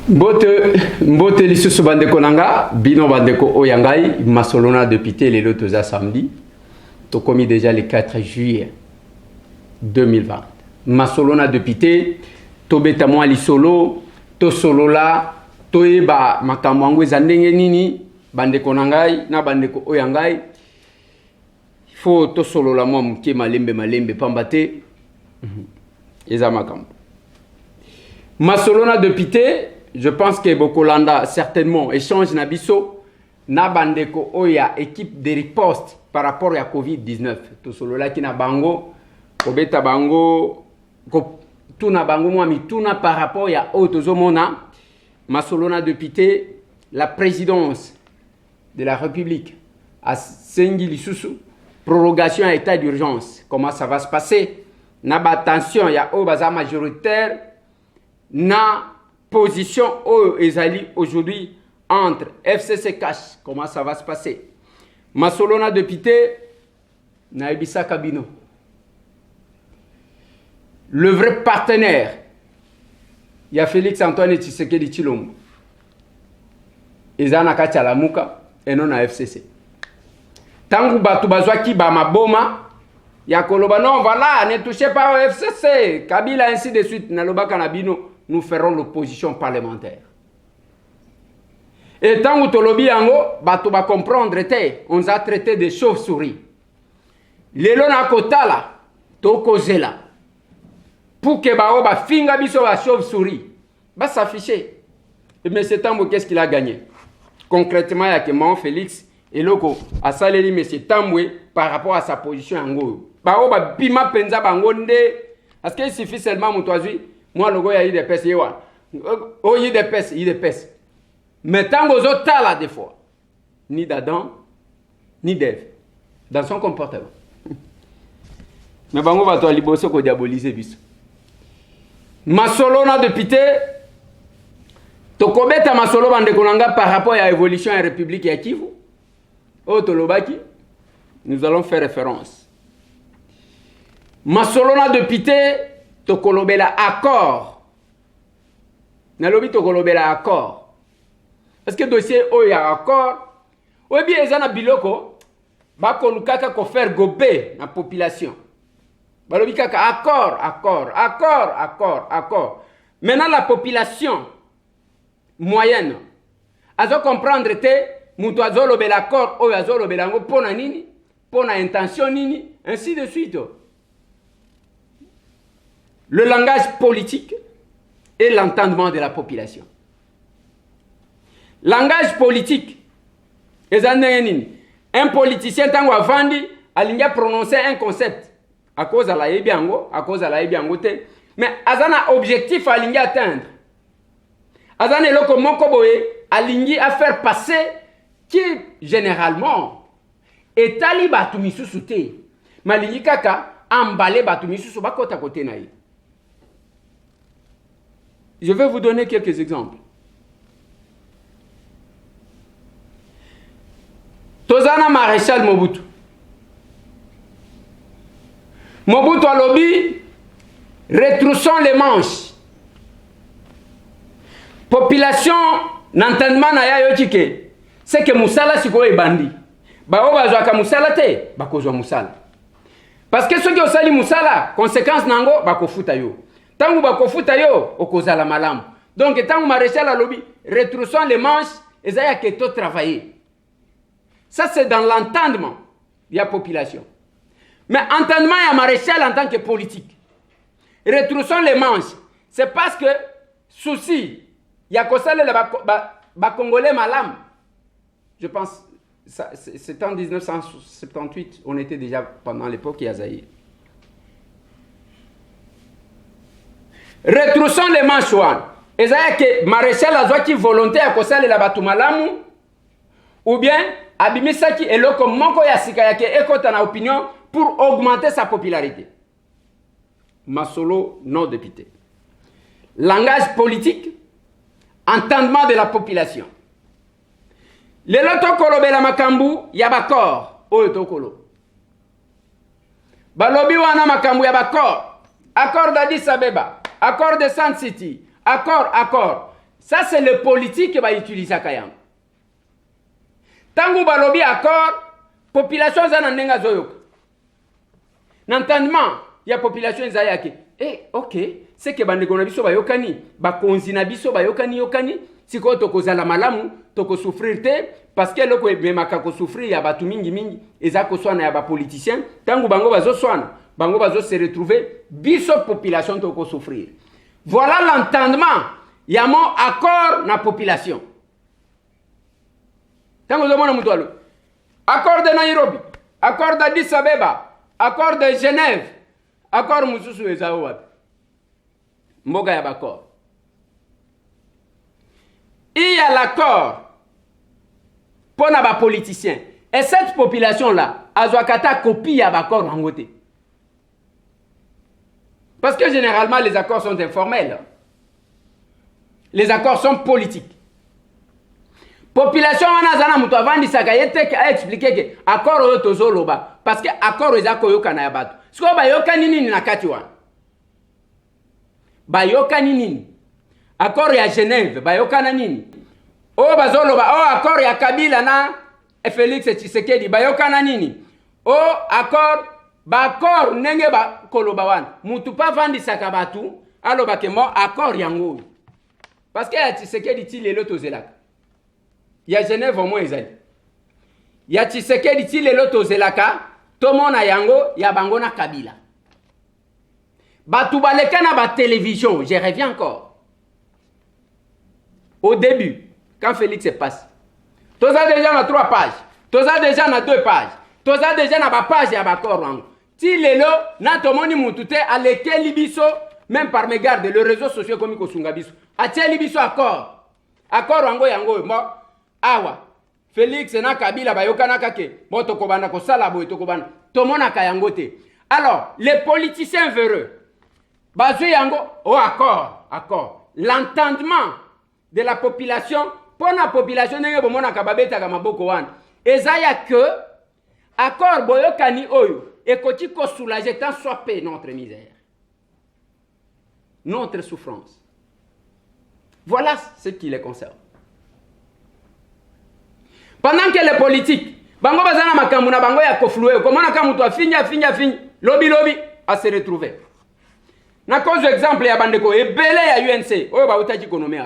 Mbote lisusu bandeko nanga, bino bandeko oyangai, masolona député les lotos samedi. To commis déjà le 4 juillet 2020. Masolona député, to betamwa lisolo, to solola, to eba makamwangu zandenge nini, bandeko nangai, na bandeko oyangai. Faut to solola mwa mke malembe pambate. Eza makambo. Masolona député, je pense que Bokolanda certainement échange nabiso na bandeko oya équipe de riposte par rapport à Covid-19. Tout solo là qui na bango kobeta bango tout na bango moi mi tout na par rapport à Otozomona Masolona député la présidence de la République à Sengi Lisusu prorogation à état d'urgence. Comment ça va se passer? Na ba attention ya obaza majoritaire na position ezali aujourd'hui entre FCC Cash. Comment ça va se passer? Masolona député na ebisa kabino. Le vrai partenaire, il y a Félix Antoine Tshisekedi Tshilombo. Ezana kati la muka et non à FCC. Tangu batu bazwaki ba maboma ya koloba non voilà, ne touchez pas au FCC. Kabila ainsi de suite na lobaka na bino. Nous ferons l'opposition parlementaire. Et tant que tolobi yango, bato ba comprendre te, on a traité de chauve-souris. Lelo na kotala, to kozela. Pour que ba ba finga biso ba chauve-souris, ba s'afficher. Mais c'est Tambo qu'est-ce qu'il a gagné? Concrètement, il y a que Mon Félix et loko a saléri monsieur Tamboué par rapport à sa position yango. Ba ba bima penza bangonde, parce qu'il suffit seulement moutouazui. Moi, le gars, il y a des pèses. Oh, il y a des pèses, il y a des pèses. Mais tant que autres là, des fois, ni d'Adam, ni d'Ève, dans son comportement. Mais bon, on va te libérer qu'on diabolise bis. Masolona député, to kobeta masolo bande konanga par rapport à l'évolution de la République et Kivu. Oh, Tolobaki, nous allons faire référence. Masolona député, to kolobela accord. Nalobi to kolobela accord. Parce que dossier o ya accord. Ou bien ezana biloko ba kolukaka ko faire gober na population. Balobi kaka accord. Maintenant la population moyenne azo comprendre te muto azo lobela accord o azo lobela ngo pona nini? Pona intention nini? Ainsi de suite. Le langage politique et l'entendement de la population. Langage politique. Un politicien, tant qu'on vendu, a prononcé un concept. À cause de la Ebiango, mais Azana objectif à atteindre. Azana loko mokoboe a faire passer qui généralement est tali batumi susute. Malingi kaka emballé batumi susu bakota côté naï. Je vais vous donner quelques exemples. Tozana Maréchal Mobutu. Mobutu a lobby, retroussons les manches. Population n'entendement na ya yotike. C'est que Moussala siko e bandi. Ba oba ka Moussala te, ba kozwa Moussala. Parce que ceux qui osali Moussala, conséquence nango ba kofuta yo. Tangu bakofuta yo okozala malamu. Donc tangu maréchal a lobby, retroussons les manches et ça y a que tout travailler. Ça c'est dans l'entendement de la population. Mais entendement il y a maréchal en tant que politique. Retroussons les manches. C'est parce que souci il y a kosala ba congolais malamu. Je pense c'est en 1978, on était déjà pendant l'époque Yazaï. Retroussons les manches. Et ça que maréchal a qui volonté à kosala la batumalamu ou bien abimisaki eloko moko ya sika yake ekota na opinion pour augmenter sa popularité. Masolo non député. Langage politique, entendement de la population. Le loto kolobela makambu ya bakor oyo tokolo. Balobi wana makambu ya bakor. Accord d'Addis Abeba. Accord de Sun City, accord. Ça, c'est le politique qui va utiliser Kayam. Tango balobi accord, population zana nenga zoyoka. N'entendement, il y a population zayaki. Ok, c'est que bande konabiso ba yokani, ba konzina biso ba yokani, siko toko zala malamu, toko souffrir te, parce que loko memaka ko souffrir ya batu mingi, ezako swana ya ba politicien, tango bango bazo swana, bango bazo se retrouver, biso population toko souffrir. Voilà l'entendement. Il y a mon accord na population. Tango zo mona mutwalo. Accord de Nairobi, accord d'Addis Abeba, accord de Genève, accord mususu ezao wapi. Mboga ya bakor. Il y a l'accord pour les politiciens. Et cette population-là, Azwakata copie à bakor en côté. Parce que généralement, les accords sont informels. Les accords sont politiques. Population anazana mutu avandi sakayete a expliqué que accord oyo tozoloba parce que accord ezako yokana ya bato. Siko ba yokani nini na kati wana? Ba yokani nini? Accord ya Genève ba yokana nini? O bazoloba accord ya Kabila na Félix Tshisekedi ba yokana nini? Accord ba accord nenge ba koloba wana. Mutu pa vandi sakabatu aloba ke mo accord yango. Parce que ya Tshisekedi ti lelo tozelaka. Il y a Genève au moins ezali. Il y a Tshisekedi ti lelo tozelaka, tomona yango ya bango na Kabila. Batu baleka na ba télévision, je reviens encore. Au début, quand Félix passe, toza déjà na 3 pages, toza déjà na 2 pages, toza déjà na ba page ya ba korango. Ti lelo na tomoni mutute aleke libiso même par mégarde le réseau socio-économique sunga biso. Atie libiso accord. Accord wango yango mo awa Félix na Kabila bayokana kake moto kobanda ko sala boy to kobanda to mona kayango te. Alors les politiciens véreux bazo yango accord l'entendement de la population pour la population ndenge bomona kababeta ka maboko wana ezaya que accord boyokani oyo ekoti ko soulager tant soit paix notre misère, notre souffrance. Voilà ce qui les concerne. Pendant que les politiques, bango bazana makambu na bango ya kofloué, comment na kamuto afinya, lobby, à se retrouver. Na cause exemple ya bandeko, ebele ya UNC, oyo ba utaji konomé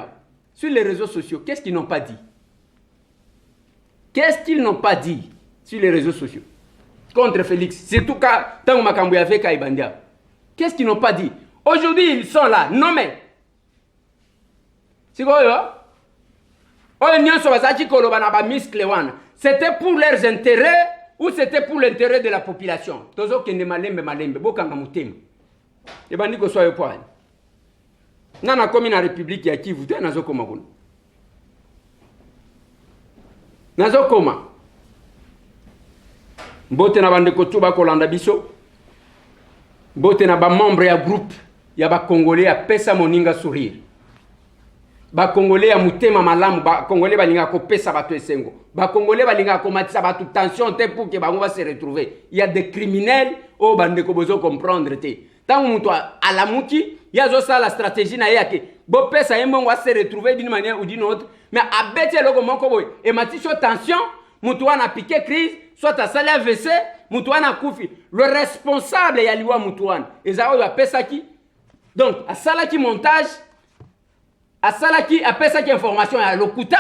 sur les réseaux sociaux, qu'est-ce qu'ils n'ont pas dit? Qu'est-ce qu'ils n'ont pas dit sur les réseaux sociaux? Contre Félix, surtout quand tango makambu ya feka ibandia. Qu'est-ce qu'ils n'ont pas dit? Aujourd'hui, ils sont là, nommés. C'est quoi, c'était pour leurs intérêts ou c'était pour l'intérêt de la population? Tozo kende malembe bokanga mutema. Et bandiko soyo poil. Nana komi na République ya Kivu te nazo koma kuna. Nazo koma. Mbote na bandeko tuba kolanda biso. Mbote na ba membre ya groupe ya ba Congolais ya pesa moninga sourire. Ba Congolais ya mutema malamu, ba Congolais balinga ko pesa bato esengo. Ba Congolais balinga ko matisa bato tension te pour que bango va se retrouver. Il y a des criminels au bande ko bezo comprendre te. Tant muto alamuki, ya zo ça la stratégie na yake. Bo pesa yembo va se retrouver d'une manière ou d'une autre, mais abete loko moko boy et matiso tension, muto na piqué crise, soit à sala AVC, muto na kufi. Le responsable ya liwa muto wana. Ezao ya pesa ki. Donc, à sala ki montage a salaki a pesa ki information ya lokuta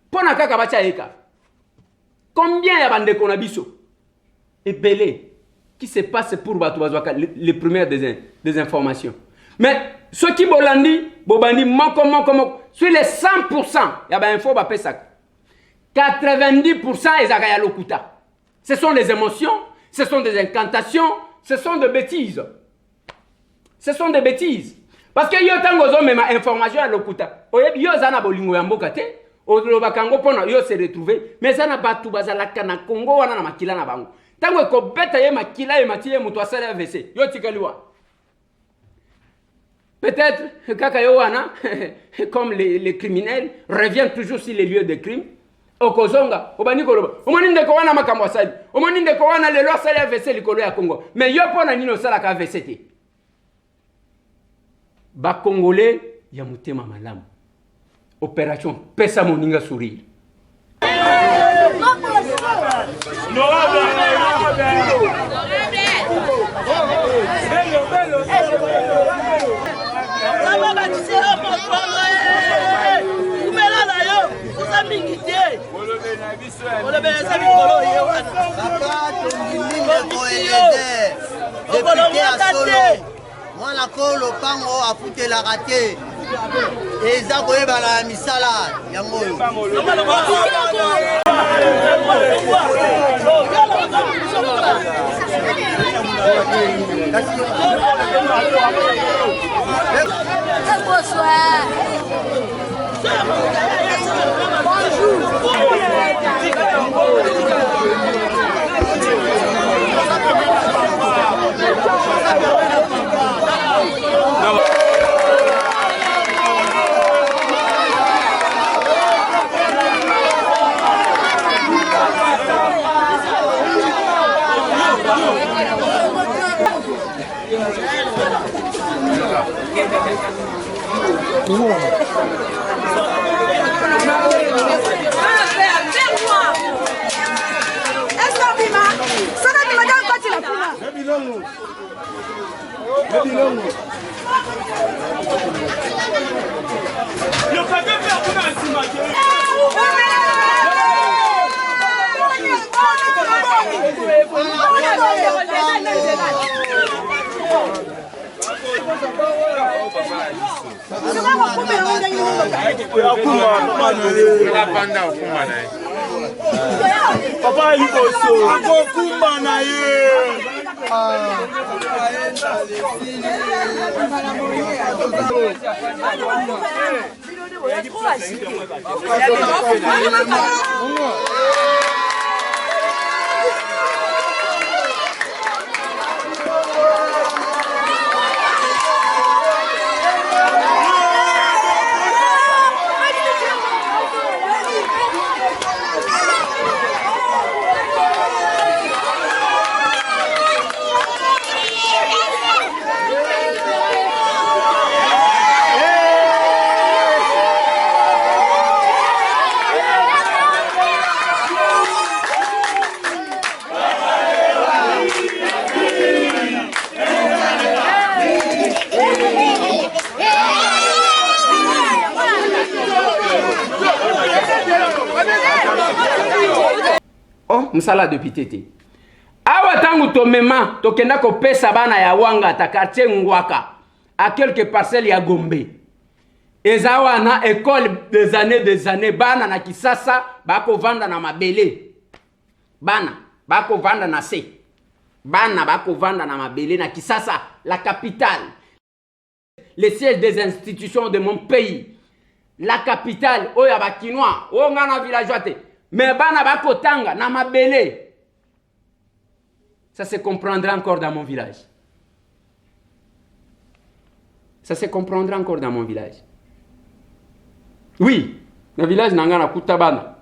pona kaka bacha eka. Combien ya bande konabiso et belé qui se passe pour batu bazwaka les premières des informations. Mais ceux qui bolandi bobandi moko sur les 100% ya ba info ba pesa 90% ezaka ya lokuta. Ce sont des émotions, ce sont des incantations, ce sont des bêtises. Ce sont des bêtises. Parce que yo tango zo mema information à lokuta. Oyebi yo zana bolingo ya mboka te. Oloba kango pona yo se retrouver. Mais zana batu bazalaka na Congo wana na makila na bango. Tango ko beta ye makila ye matie muto asala AVC. Yo tikaliwa. Peut-être kaka yo wana comme les criminels reviennent toujours sur les lieux de crime. Okozonga, obani koloba. Omoni ndeko wana makambo asali. Omoni ndeko wana lelo asala AVC likolo ya Congo. Mais yo pona nino sala ka AVC te. Ba Congolais ya mutema malamu. opération pesa moninga sourire. Moi la colo pango a foutu la raté. Et ça koye bala misala yango. Papa Yukoso, Akokuma na ye. Oh, msala depuis tete. Awa tangu to mema, to kenda ko pesa bana ya wanga ta quartier Ngwaka, à quelques parcelles ya Gombe. Ezawa na école des années, bana na kisasa, bako vanda na mabele. Bana, bako vanda na se. Bana bako vanda na mabele na kisasa, la capitale. Les sièges des institutions de mon pays. La capitale, oya bakinois, o ngana villageois te. Mais bana bako tanga na mabele. Ça se comprendra encore dans mon village. Ça se comprendra encore dans mon village. Oui, dans le village nanga na kuta bana.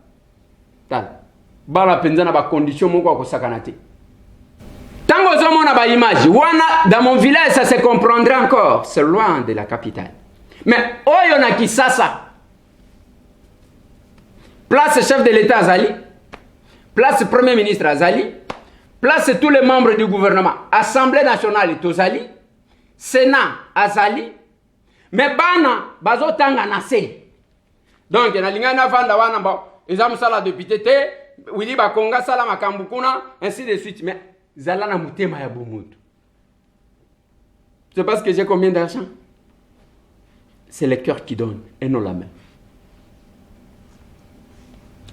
Tal. Bana penza na ba condition moko ko sakanate. Tango zomo na ba image, wana dans mon village ça se comprendra encore, c'est loin de la capitale. Mais oyo na Kisasa. Place chef de l'État Azali, place premier ministre Azali, place tous les membres du gouvernement, Assemblée nationale Tozali, Sénat Azali, mais bana bazo tanga nase. Donc na linga na vanda wana ba ezam sala député te, wili ba konga sala makambukuna, ainsi de suite, mais zala na mutema ya bomutu. C'est parce que j'ai combien d'argent? C'est le cœur qui donne et non la main.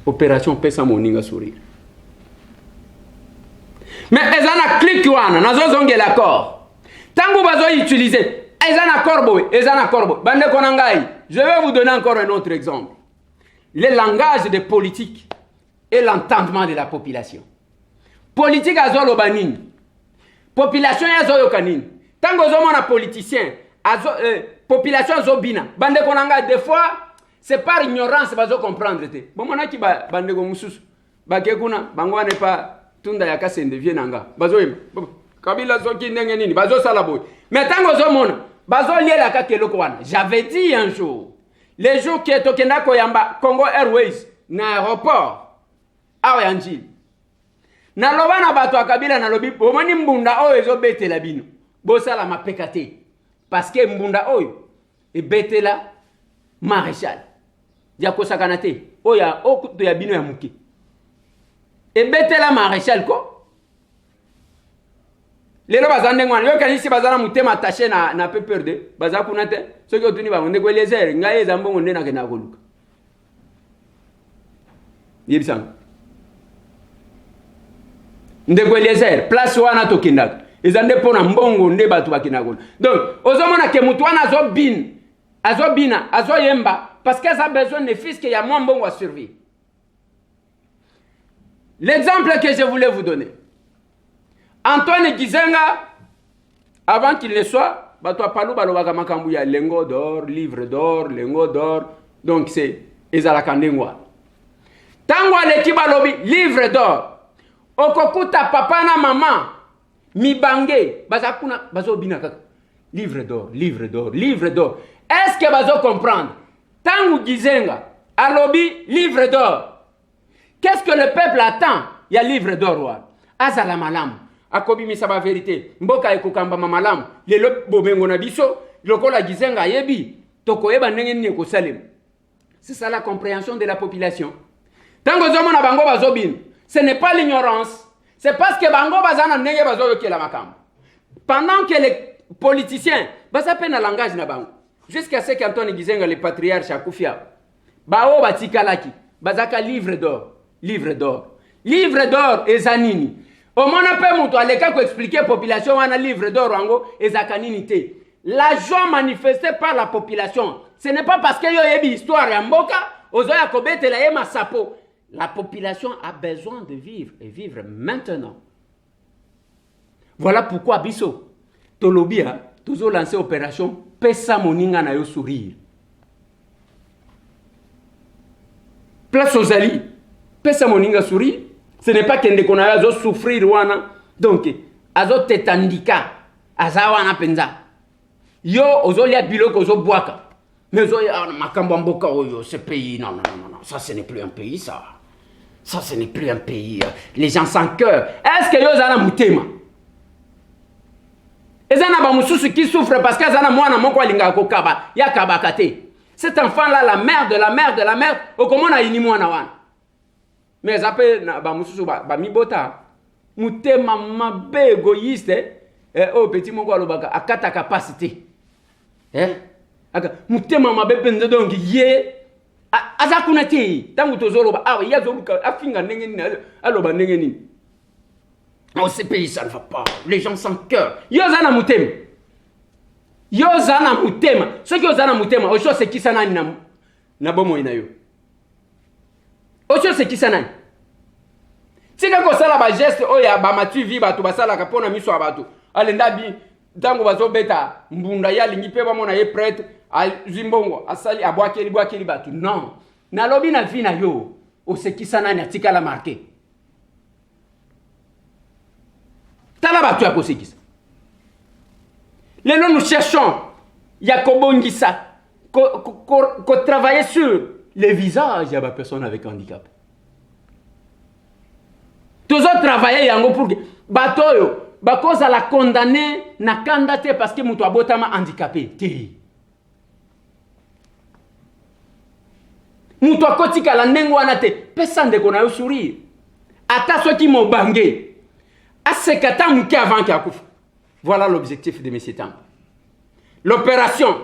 Opération pesa moninga sourire. Mais ezana clique wana nazo zonge l'accord. Tango bazo utiliser ezana corbo, bande konangai. Je vais vous donner encore un autre exemple. Le langage des politiques et l'entendement de la population. Politique azolo banini. Population yazo yokanini. Tango zo mona politicien azo population azo bina. Bande konangai des fois c'est par ignorance bazo comprendre te. Bon mona ki ba bande ko mususu. Ba kekuna bangwa ne pa tunda ya kasende vienanga. Bazo yima. Kabila zoki ndenge nini bazo sala boy. Mais tango zo mona bazo liela ka keloko wana. J'avais dit un jour les jours que tokenda koyamba Congo Airways na aéroport awa yanjili na loba na bato akabila na lobi bomoni mbunda oyo ezobetela bino bosala mapeka te parce que mbunda oyo ebetela maréchal ya kosakana te oya okuto ya bino ya muke ebetela maréchal ko lelo bazande ngwana yo kanisi bazana mutema attaché na PPRD baza kuna te soki otuni bango ndeko Eliezer ngai ezambongo nde na kena koluka yebisanga ndeko Eliezer place wana tokendaka ezande pona mbongo nde batu bakena koluka donc ozomona ke mutu wana azobina azoyemba parce que ça a besoin de fils qu'il y a moins mbongo à survivre. L'exemple que je voulais vous donner, Antoine Gizenga, avant qu'il ne soit, lingot d'or, livre d'or, lingot d'or, donc c'est Ezalakandengwa. Tangwa l'équipe lobby, livre d'or. Okokuta papa na maman, mibange, bazakuna, bazobina kaka. Livre d'or, livre d'or, livre d'or. Est-ce que bazo comprendre? Tangu Gizenga, à lobby, livre d'or. Qu'est-ce que le peuple attend? Il y a livre d'or. Azala malam. Akobi misaba vérité. Mboka ekokamba mamalam. Lelo bobengo na biso. Lokola Gizenga yebi. Toko eba nengeni ko salem. C'est ça la compréhension de la population. Tango zomo na bango bazobin. Ce n'est pas l'ignorance. C'est parce que bango bazana nenge bazo yoke la makam. Pendant que les politiciens basape na langage na bango. Jusqu'à ce qu'Antoine Gizenga le patriarche akufia. Bao batikalaki. Bazaka livre d'or. Livre d'or. Livre d'or ezanini. Au moins on peut monter à l'écart pour expliquer à la population un livre d'or ango ezakanini te. La joie manifestée par la population. Ce n'est pas parce qu'il y a une histoire en Mboka, ozoya kobete la yema sapo. La population a besoin de vivre et vivre maintenant. Voilà pourquoi biso tolobia toujours lancé opération pesa moninga na yo sourire. Place aux alliés. Pesa moninga sourire. Ce n'est pas qu'un déconnaire azo souffrir wana. Donc, azo tetandika. Azawana penza. Yo, ozo lia biloko ozo boaka. Mais ozo makambo mboka oyo, ce pays, non. Ça, ce n'est plus un pays, ça. Ça, ce n'est plus un pays. Les gens sans cœur. Est-ce que yo zana mutema? Ezana ba mususu qui souffre parce que zana mwana moko alinga kokaba. Ya kabakate. Cet enfant-là, la merde, au comment on a ini mwana wana? Mais après, ba mususu ba mibota. Mutema mabe égoïste. Oh, petit moko alobaka, akata capacité. Mutema mabe pende donc ye. Azakuna te. Tangu tozoloba, ah, ya zoluka, afinga nengeni, aloba nengeni. Oh, ce pays, ça ne va pas. Les gens sans cœur. Yozana mutema. Yozana mutema. Ce qui yozana mutema, au chose c'est qui ça na bomo inayo. Au chose c'est qui ça nani. Si kako sala ba geste oya ba matu vi batu basala kapona miso abatu. Alenda bi tango bazo beta mbunda ya lingi pe ba mona ye prêtre a zimbongo asali abwakeli batu. Non. Na lobi na vi na yo. O c'est qui ça nani atika la marqué. Tala batu ya kosekisa. Nous cherchons Yakobongisa, qu'on travaille sur les visages de la personne avec handicap. Tous autres travaillent pour que Batoyo, Bakoza la condamné, na candidaté parce que Moutou Abotama handicapé. Moutou Akotika la Nengwanate, personne ne connaît sourire. Ata ceux qui m'ont bangé. Asekata Mouké avant qu'il accouche. Voilà l'objectif de M. Tambo. L'opération,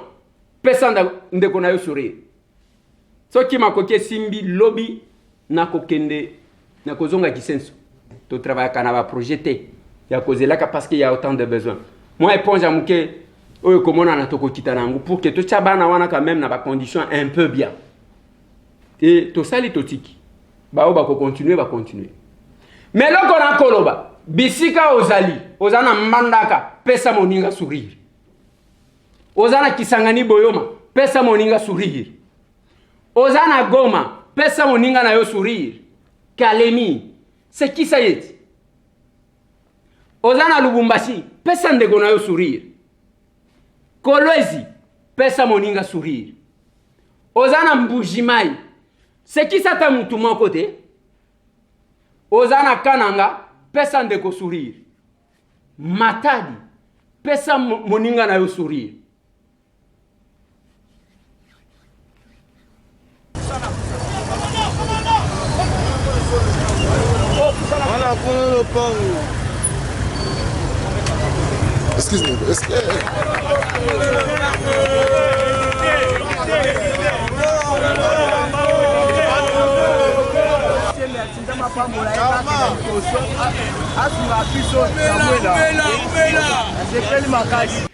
personne ne connaît pas sourire. Ce qui m'a coqué Simbi, lobby, n'a kokende, n'a kozonga kisenso. Tout travail qu'on a projeté, il y a causé là parce qu'il y a autant de besoins. Moi, je pense à Mouké, comment on a toko kitanangu, pour que tout ça, wana quand même, dans des conditions un peu bien. Et tout ça, les totiki. Bah, on va continuer. Mais là, qu'on a koloba. Bisika ozali, ozana mandaka, pesa moninga sourire. Ozana Kisangani Boyoma, pesa moninga sourire. Ozana Goma, pesa moninga na yo sourire. Kalemi, c'est qui ça y est? Ozana Lubumbashi, pesa ndego na yo sourire. Kolwezi, pesa moninga sourire. Ozana mbujimai. C'est qui ça t'a moutou mon côté? Ozana kananga, pesa ndeko sourire. Matadi, pesa moninga na yo sourire. Voilà pour le pango. Excuse-moi.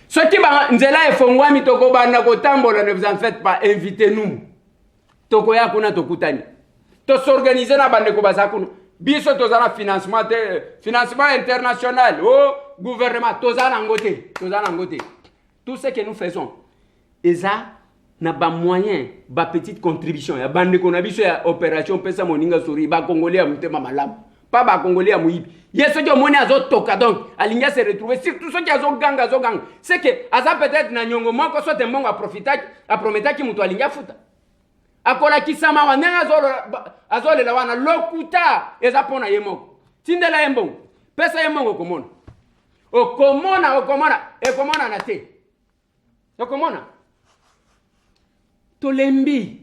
Ce qui va nzela efongwami toko bana kotambola, ne vous en faites pas, invitez-nous. Toko ya kuna tokutani. To s'organiser na bande ko basakuno. Biso tozana financement international, oh gouvernement, tozana ngote. Tout ce que nous faisons, eza na ba moyen, ba petite contribution, ya bande ko na biso ya opération pesa moninga sori ba congolais ya mutema malamu, pas ba congolais ya muibi. Yeso jo moni azo toka donc, alinga se retrouver surtout ceux qui azo gang. C'est que aza peut-être na nyongo moko soit mbongo a profiter, a prometaki mutu alinga futa. Akola kisama wanenga azole la wana lokuta eza pona yemoko tindela yembongo pesa yembongo komona okomona na te okomona tolembi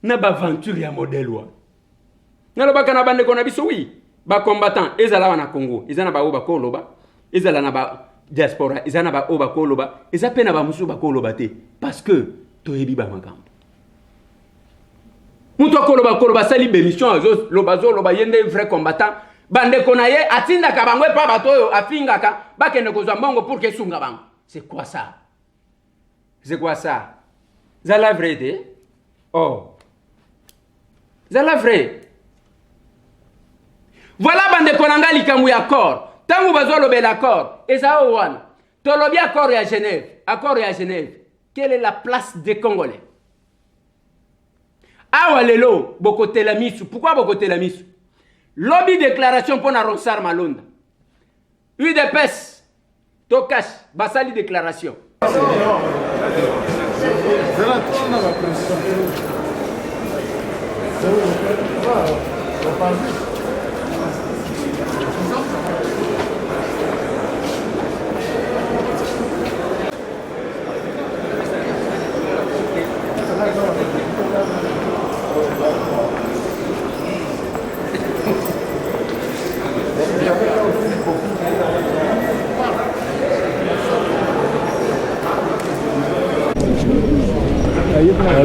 na ba aventure ya modèle wa nalo bakana bande kona biso oui ba combattant ezala wana Congo ezana ba oba koloba ezala na ba diaspora ezana ba oba koloba eza pena ba musu ba koloba te parce que toyebi ba makambo. Mouto koloba sali bémission loba yende vrai combattant bande konaye atinda kabangwe pa bato afinga ka bakende kozwa mbongo pour que sunga bango. C'est quoi ça? C'est la vraie. Oh. C'est la vraie. Voilà bande konanga likambu ya accord. Tangu bazo lobe l'accord eza wana. Tolobi accord ya Genève. Quelle est la place des Congolais? Awa lelo bokote la misu. Pourquoi bokote la misu? Lobby déclaration pour na Ronsard Malonda. UDPS Tokash basali déclaration.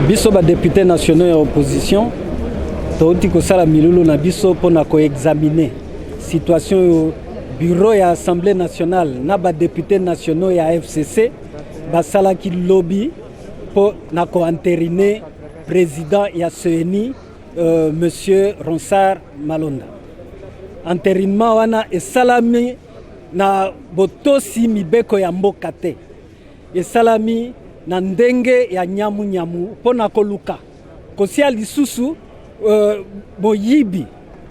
Biso ba député nationaux et opposition touti ko sala milulu na biso pona ko examiner situation au bureau ya assemblée nationale na ba député nationaux ya FCC ba sala ki lobby po na ko entériner président ya CENI monsieur Ronsard Malonda. Entérinement wana esalami na botosi mibeko ya mboka te. Esalami na ndenge ya nyamu pona koluka kosia lisusu boyibi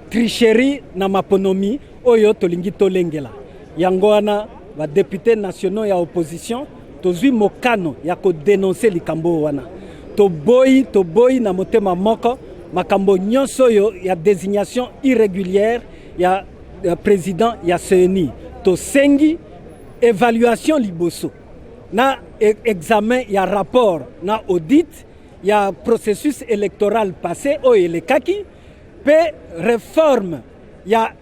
tricherie na maponomi oyo tolingi tolengela yango wana ba député nationaux ya opposition tozwi mokano ya ko dénoncer likambo wana toboyi na motema moko makambo nyonso yo ya désignation irrégulière ya président ya CENI to sengi évaluation liboso na examen ya rapport na audit ya processus électoral passé o elekaki pe réforme ya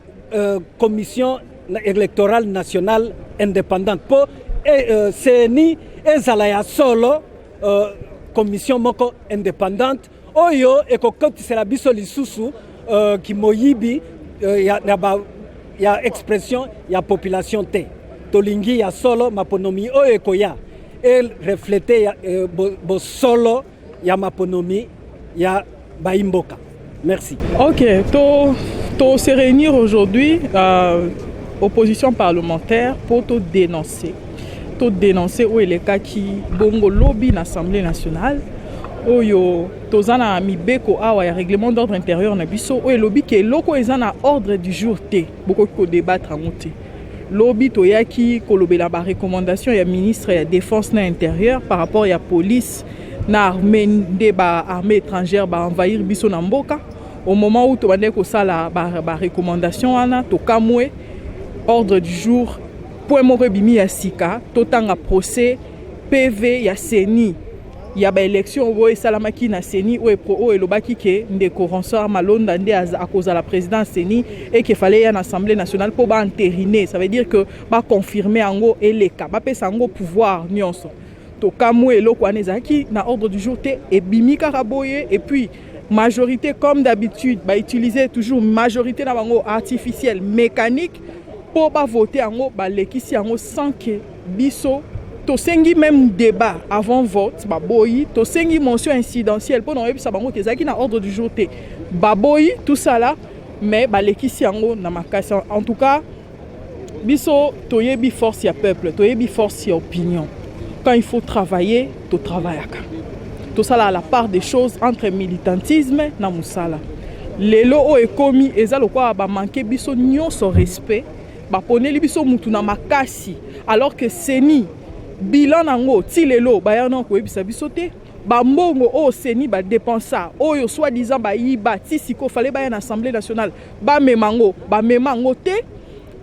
commission électorale nationale indépendante po CENI ezala ya solo commission moko indépendante oyo ekokotisela biso lisusu ki moyibi ya expression ya population te tolingi ya solo maponomi oyo ekoya el refléter bo solo ya maponomi ya baimboka. Merci. Ok, to se réunir aujourd'hui opposition parlementaire pour te dénoncer où il est qui bongo lobby l'Assemblée nationale oyo tozana mibeko awa ya règlement d'ordre intérieur na biso oyo lobby ke loko ezana ordre du jour te boko ko débattre ngote lobby toyaki kolobela ba recommandation ya ministre ya défense na intérieur par rapport ya police na armée nde ba armée étrangère ba envahir biso na mboka. Au moment où tobande ko sala ba recommandation wana to kamwe ordre du jour point moko bimi ya sika totanga procès PV ya CENI ya ba élection wo esalamaki na CENI o pro o elobaki ke ndeko Ronsard Malonda nde akoza la présidence CENI et qu'il fallait une assemblée nationale pour ba entériner, ça veut dire que ba confirmer ango eleka ba pesa ango pouvoir nyonso to kamwe eloko anezaki na ordre du jour te et bimi karaboye et puis majorité comme d'habitude va utiliser toujours majorité na bango artificielle mécanique pour ba voter ango ba lekisi ango sans que biso to sengi même débat avant vote ba boyi to sengi mention incidentielle pour non ebisa bango kezaki na ordre du jour te ba boyi tout ça là mais ba lekisi ango na makasi. En tout cas biso to yebi force ya peuple to yebi force ya opinion quand il faut travailler to travaillaka. Tout ça là à la part des choses entre militantisme na musala. Lelo o ekomi ezalo kwa ba manquer biso nyonso respect, ba poneli biso mutu na makasi alors que CENI bilan nango ti lelo ba yana ko ebisa biso te, ba mbongo o CENI ba dépensa oyo soi-disant ba yiba ti siko fallait ba na assemblée nationale ba memango te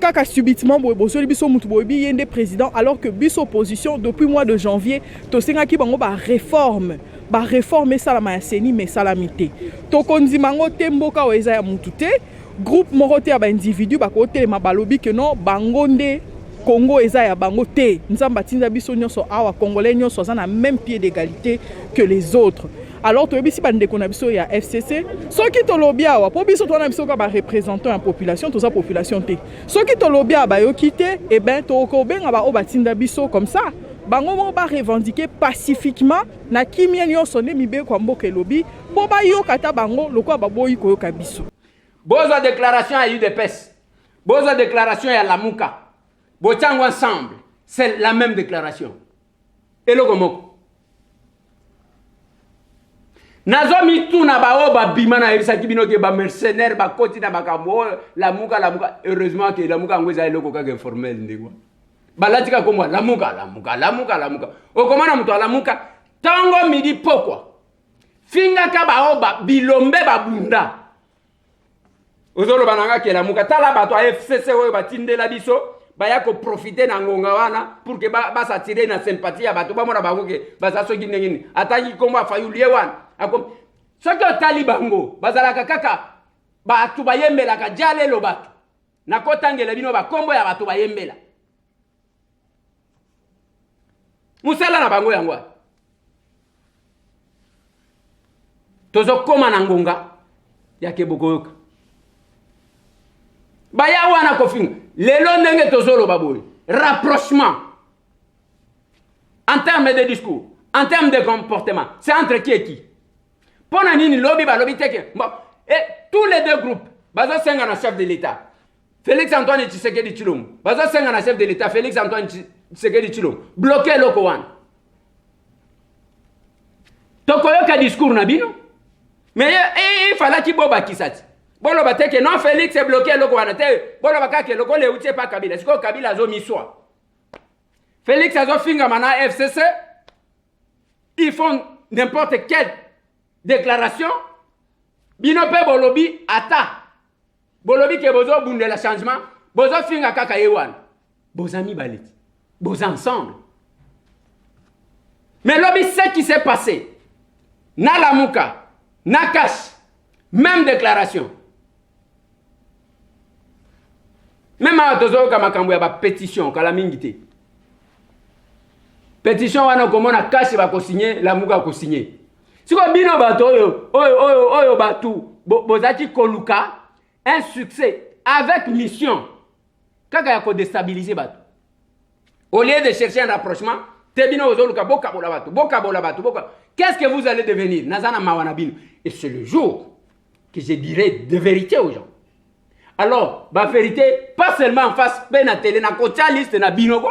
kaka subitement bozo biso mutu boyebi yende président alors que biso opposition depuis mois de janvier to senga ki bango ba réformer ça la ma CENI mais salamité to konzimango te mboka o eza ya mutu te groupe moko te ya ba individu ba ko telema balobi que non bango nde Congo eza ya bango te nzamba tinza biso nyonso awa congolais nyonso za na même pied d'égalité que les autres. Alors to bisi bande ko na biso ya FCC soki to lobi awa po biso to na biso ka ba représentant en population to za population te soki to lobi aba yo kité et ben to ko benga ba o batinda biso comme ça bango mo ba revendiquer pacifiquement na kimia nyonso ne mibe kwa mboka lobi po ba yo kata bango lokwa ba boyi ko yoka biso. Boza déclaration à UDPS, boza déclaration à Lamuka, bochango ensemble, c'est la même déclaration. Et le gomoko. Nazo mitu na bao ba bimana ebisa kibino ke ba mercenaire ba koti na bakambo Lamuka heureusement que Lamuka ngweza eloko ka informel ndingwa. Balatika komwa Lamuka. Okomana mtu Lamuka tango midi pokwa. Finga ka bao ba bilombe ba bunda. Ozolo bananga ke Lamuka tala bato a FCC oyo batindela biso baya ko profiter na ngonga wana pour que ba s'attirer na sympathie ya bato ba mona bango ke baza soki ndengini ataki komba fayulie wana akom soki otali bango bazalaka kaka bato bayembela ka jalelo bato na kotangela bino ba kombo ya bato bayembela musala na bango yango tozo koma na ngonga ya kebokoyoka baya wana kofinga lelo ndenge tozolo baboy rapprochement en termes de discours en termes de comportement c'est entre qui et qui pona nini lobby teke bon et tous les deux groupes bazo senga na chef de l'état Félix Antoine Tshisekedi Tshilombo bazo senga na chef de l'état Félix Antoine Tshisekedi Tshilombo bloquer loko wana tokoyoka discours na bino mais il fallait qu'il boba kisati bolo bateke non Félix est bloqué loko wana te bolo bakake loko le utie pa Kabila siko Kabila zo miswa Félix azo finga mana FCC ils font n'importe quelle déclaration bino pe bolobi ata bolobi ke bozo bundela changement bozo finga kaka yewan bozami baleti boz ensemble mais lobi ce qui s'est passé na Lamuka na Kash même déclaration. Même à tozo kama kambo ya ba pétition kala mingité. Pétition wana komona Kashi ba ko signer Lamuka ko signer. Siko bino bato oyo batu bozaki koluka un succès avec mission. Kaka ya ko déstabiliser bato. Au lieu de chercher un rapprochement, te bino ozoluka boka bola bato. Qu'est-ce que vous allez devenir? Nazana mawana bino. Et c'est le jour que je dirais de vérité aux gens. Alors, la vérité, pas seulement en face, mais na télé, na kocha liste na bino ko,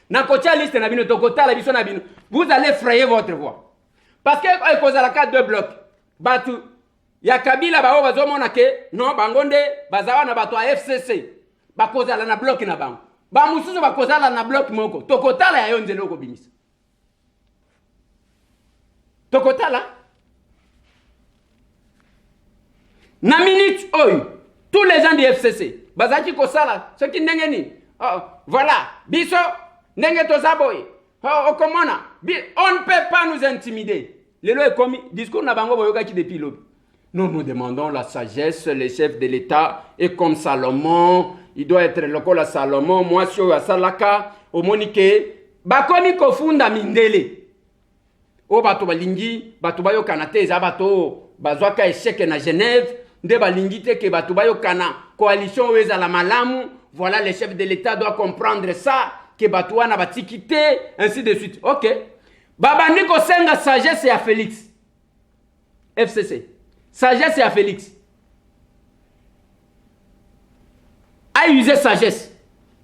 na kocha liste na bino to kota la biso na bino. Vous allez frayer votre voix. Parce que il cause la carte deux blocs. Batu ya Kabila ba o bazomona ke non bangonde bazawa na bato a FCC. Ba cause la na bloc na bango. Ba mususu ba cause la na bloc moko. To kota la ya yonze loko binisa. tokotala na minute tous les gens du FCC bazaki kosala ce qui ndengeni voilà biso ndenge tozaboy okomona on ne peut pas nous intimider lelo ekomi discours na bango boyoka ki depuis lobi. Nous demandons la sagesse, le chef de l'État est comme Salomon, il doit être le col à Salomon, moi si à Salaka, au Monique, bakomi kofunda mindele. O bato balingi, bato bayo kanate, zabato, bazwaka échec na Genève, de balingi te ke bato bayo kana, coalition oueza la malamu, voilà le chef de l'État doit comprendre ça, que bato wana batikite, ainsi de suite. Ok. Babandi ko senga sagesse à Félix. FCC. Sagesse à Félix. A usé sagesse.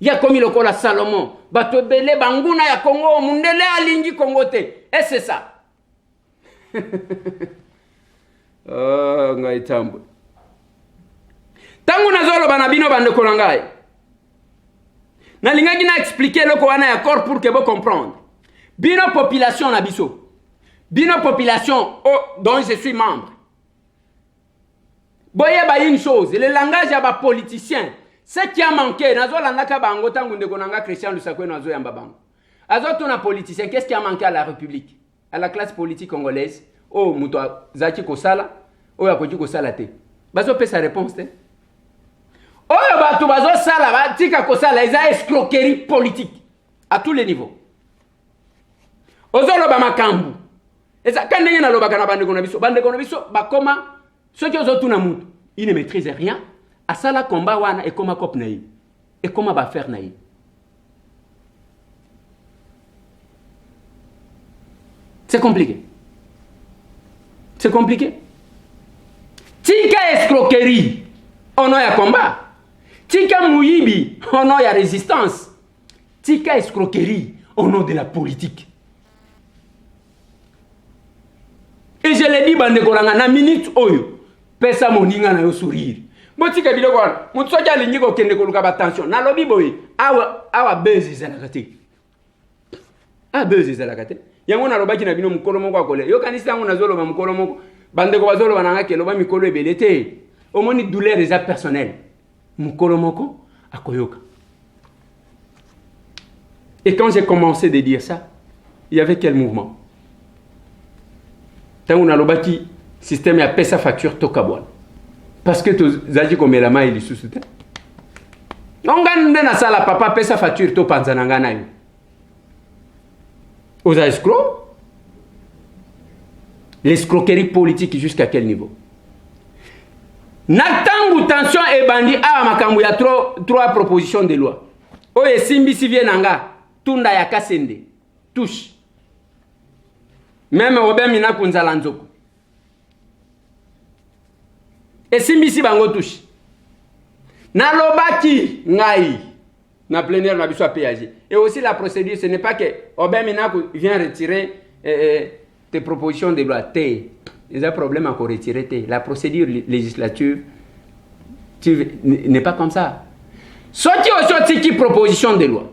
Il y a comme le col Salomon. Bato belé banguna ya Congo, mundele alingi Congo te. Et c'est ça. Oh, ngai tambo. Tangu nazolo banabino bande kolangai. Na lingaki na expliquer le ko wana ya corps pour que vous comprendre. Bino population na biso. Bino population dont je suis membre. Boye ba une chose, le langage ya ba politicien, ce qui a manqué, nazo landaka bango tangu ndeko nanga Christian Lusakwe nazo yamba bango. Azo tuna politicien, qu'est-ce qui a manqué à la République, à la classe politique congolaise? Oh muto zaki kosala, ya koji kosala te. Bazo pe sa réponse te. Batu bazo sala ba tika kosala, ils a escroquerie politique à tous les niveaux. Ozolo ba makambu. Eza kanenge na lobaka na bandeko na biso, bandeko na biso bakoma ceux qui ont tout namutu, ils ne maîtrisent rien. À ça la combat wana et comment cop naï et comment va faire naï. C'est compliqué. C'est compliqué. Tika escroquerie, on a combat. Tika mouyibi, on a résistance. Tika escroquerie, au nom de la politique. Et je l'ai dit, bande koranga na minute oyo. Pesa moninga na yo sourire. Motika biloko wana. Mutu soki alingi kokende koluka ba tension. Na lobi boy. Awa bezi ezalaka te. Bezi ezalaka te. Yango na lobaki na bino mukolo moko akole. Yo kanisa yango nazoloba mukolo moko. Bandeko bazoloba nanga ke loba mikolo ebele te. Omoni douleur eza personnelle. Mukolo moko akoyoka. Et quand j'ai commencé de dire ça, il y avait quel mouvement? Tango na lobaki système ya pesa facture tokabwana. Parce que tu zali comme la main il sous te. On gagne na sala papa pesa facture to panzana ngana yo. Aux escrocs. L'escroquerie politique jusqu'à quel niveau? Natangu tension et bandi makambu ya trois propositions de loi. Oye simbi si vient nanga tunda ya kasende. Touche. Même Robert Mina kunzala nzoko. Et si bango touche. Na lobaki ngai na plénière na biso PAG. Et aussi la procédure, ce n'est pas que Robert Mina vient retirer tes propositions de loi. Il y a un problème à retirer. La procédure législative n'est pas comme ça. Sorti au sorti qui proposition de loi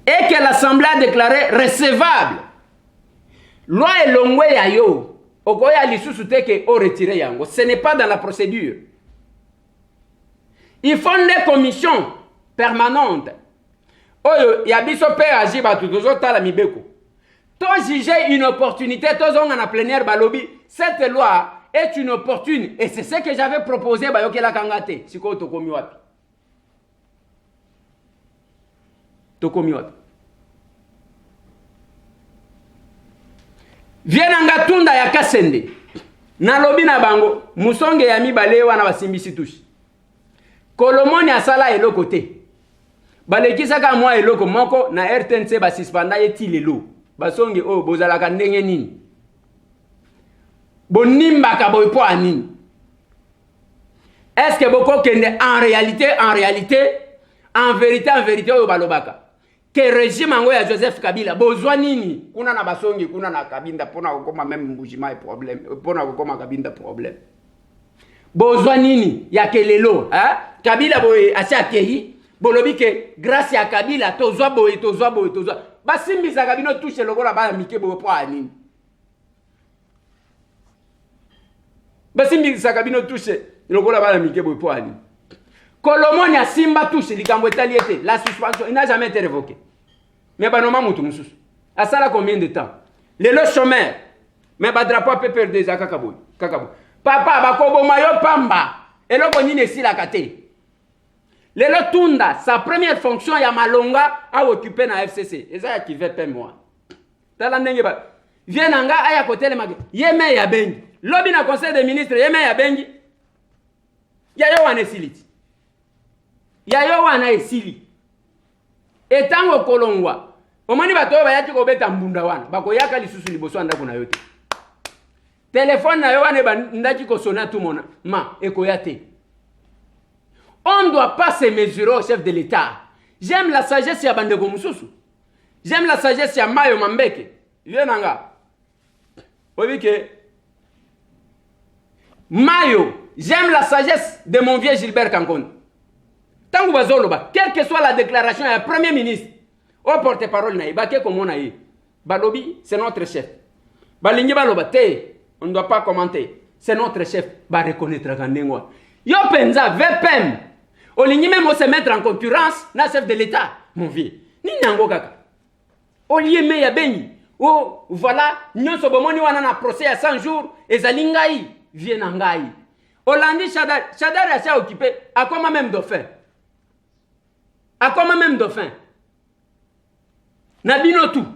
et que l'Assemblée a déclaré recevable. Loi est longue à yo. Okoya lisusu teke o retirer yango. Ce n'est pas dans la procédure. Ils font des commissions permanentes. Oyo yabiso PAG batu tozo tala mibeko. To juger une opportunité tozo na plénière balobi. Cette loi est une opportune et c'est ce que j'avais proposé bayoke la kangate. Siko tokomi wapi. Tokomi wapi. Vienanga tunda ya kasende. Na lobi na bango, musonge ya mibale wana basimbisi tushi. Kolomoni asala eloko te. Balekisa ka mwa eloko moko na RTNC basispanda yeti lelo. Basonge bozalaka ndenge nini. Bonimba ka boypo anini. Est-ce que boko kende en réalité, en vérité oyo balobaka. Que régime ango ya Joseph Kabila bozwa nini kuna na basongi kuna na Kabinda pona kokoma même mbujima problème pona kokoma Kabinda problème bozwa nini ya kelelo Kabila boye asia kehi bolobi ke grâce ya Kabila tozwa boye basimbisa Kabino touche lokola ba mike boye po anini basimbi sakabino touche lokola bala mikebo poani Kolomoni a simba touche likambo etaliete la suspension il n'a jamais été révoqué mais banoma mutu mususu a sala combien de temps les chômeurs mais ba drapeau PPRD za kakabo papa bakobo mayo pamba eloko nini esila kate lelo tunda sa première fonction ya malonga a occupé na FCC eza qui veut payer moi tala ndenge ba vient nanga aya kotele mage yeme ya bengi lobi na conseil des ministres yeme ya bengi ya yo wana esiliti ya yo wana esili etango kolongwa omoni bato bayaki kobeta mbunda wana bakoyaka lisusu liboso anda kuna yote téléphone na yo wana ndaki kosona tout mona ma ekoyate. On ne doit pas se mesurer au chef de l'État. J'aime la sagesse ya Bandeko Mususu. J'aime la sagesse ya Mayo Mambeke. Vienanga. Oui que Mayo, j'aime la sagesse de mon vieux Gilbert Kankonde. Tangu bazoloba, quelle que soit la déclaration du Premier ministre, au porte-parole na ibake comme on a eu. Balobi, c'est notre chef. Balingi baloba te, on ne doit pas commenter. C'est notre chef. Ba reconnaître Kandengwa. Yo penza VPM. Olingi même se mettre en concurrence na chef de l'État, mon vieux. Ni nango kaka. Olie me ya beni. Oh, voilà, nyonso bomoni wana na procès à 100 jours ezali ngai, vie na ngai. Olandi Chadar a s'est occupé à comment même dauphin. À comment même dauphin. Nabino tout.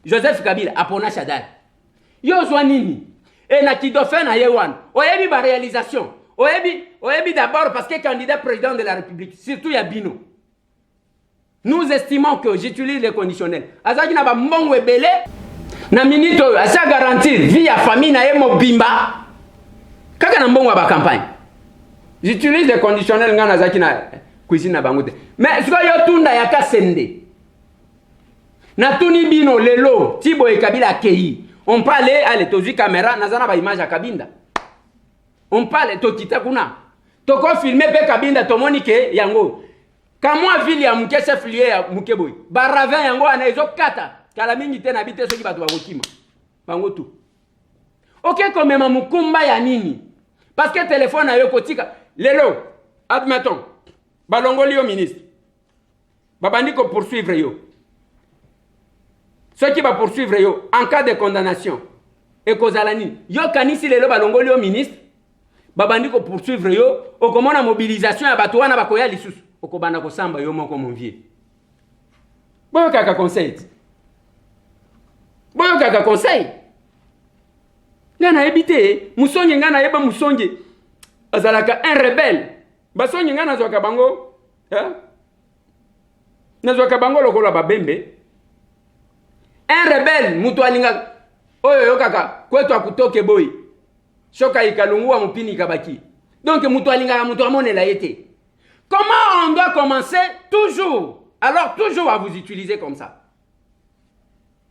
Joseph Kabila apona Chadar. Yo zwa nini? Et na ki dauphin na yewan. Oyebi ba réalisation. Oyebi d'abord parce que candidat président de la République, surtout Yabino. Nous estimons que j'utilise les conditionnels. Azaki na ba mbongo belé na minito asa garantir vie à famille na yemo bimba. Kaka na mbongo ba campagne. J'utilise les conditionnels ngana azaki na cuisine na bangote. Mais siko yo tunda ya kasende. Na tuni bino lelo Tibo et Kabila kei. On parlait à l'étozi caméra nazana ba image à Kabinda. On parle tokita kuna. Toko filmer pe Kabinda tomonike yango. Kamwa vile ya muke chef lié ya muke boy. Baravin yango anaezo kata. Kala mingi tena bite soki batu bakokima. Bango tu. OK comme ma mukumba ya nini? Parce que téléphone na yo kotika. Lelo, admettons. Balongoli au ministre. Babandi ko poursuivre yo. Ceux qui va poursuivre yo en cas de condamnation. Et kozalani. Yo kanisi lelo balongoli au ministre. Babandi ko poursuivre yo okomona mobilisation ya batu wana bakoya lisusu okobanda ko samba yo moko mon vieux boyo kaka conseil ngana ebité musonge ngana yeba musonge azalaka un rebelle basonge ngana zoka bango nazoka bango lokola babembe un rebelle mutu alinga oyo yo kaka kwetu akutoke boy Shoka ikalungua mupini kabaki. Donc mutu alinga mutu amone la yete. Comment on doit commencer toujours? Alors toujours à vous utiliser comme ça.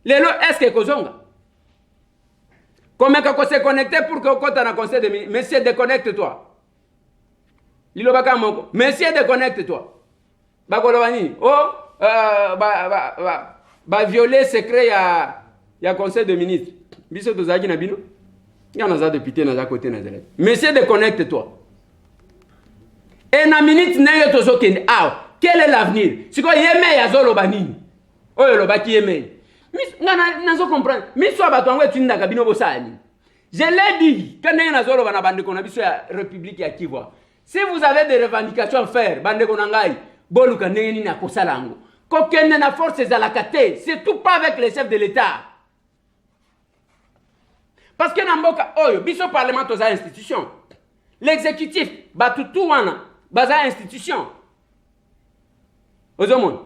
Lelo est-ce que kozonga? Comment qu'on se connecter pour que kota na conseil de ministre? Monsieur déconnecte-toi. Lilo baka moko. Monsieur déconnecte-toi. Bakoloba nini? Oh ba violer secret ya conseil de ministre. Biso tozaki na bino. Il y en a député dans côté nazale. Monsieur déconnecte-toi. Et na minute na yo tozokende. Ah, quel est l'avenir? Siko yeme ya zolo banini. Oyo lo baki yeme. Ngana nazo comprendre. Miso abato ngwe tinda kabino bosani. Je l'ai dit, quand na zolo bana bande ko na biso ya République ya Kivu. Si vous avez des revendications à faire, bande ko ngai, boluka ndenge na kosalango. Kokende na force za la kate, c'est tout pas avec les chefs de l'État. Parce que Namboka, oyo, biso parlement aux institutions. L'exécutif, batutu wana, baza institution. Ozomon.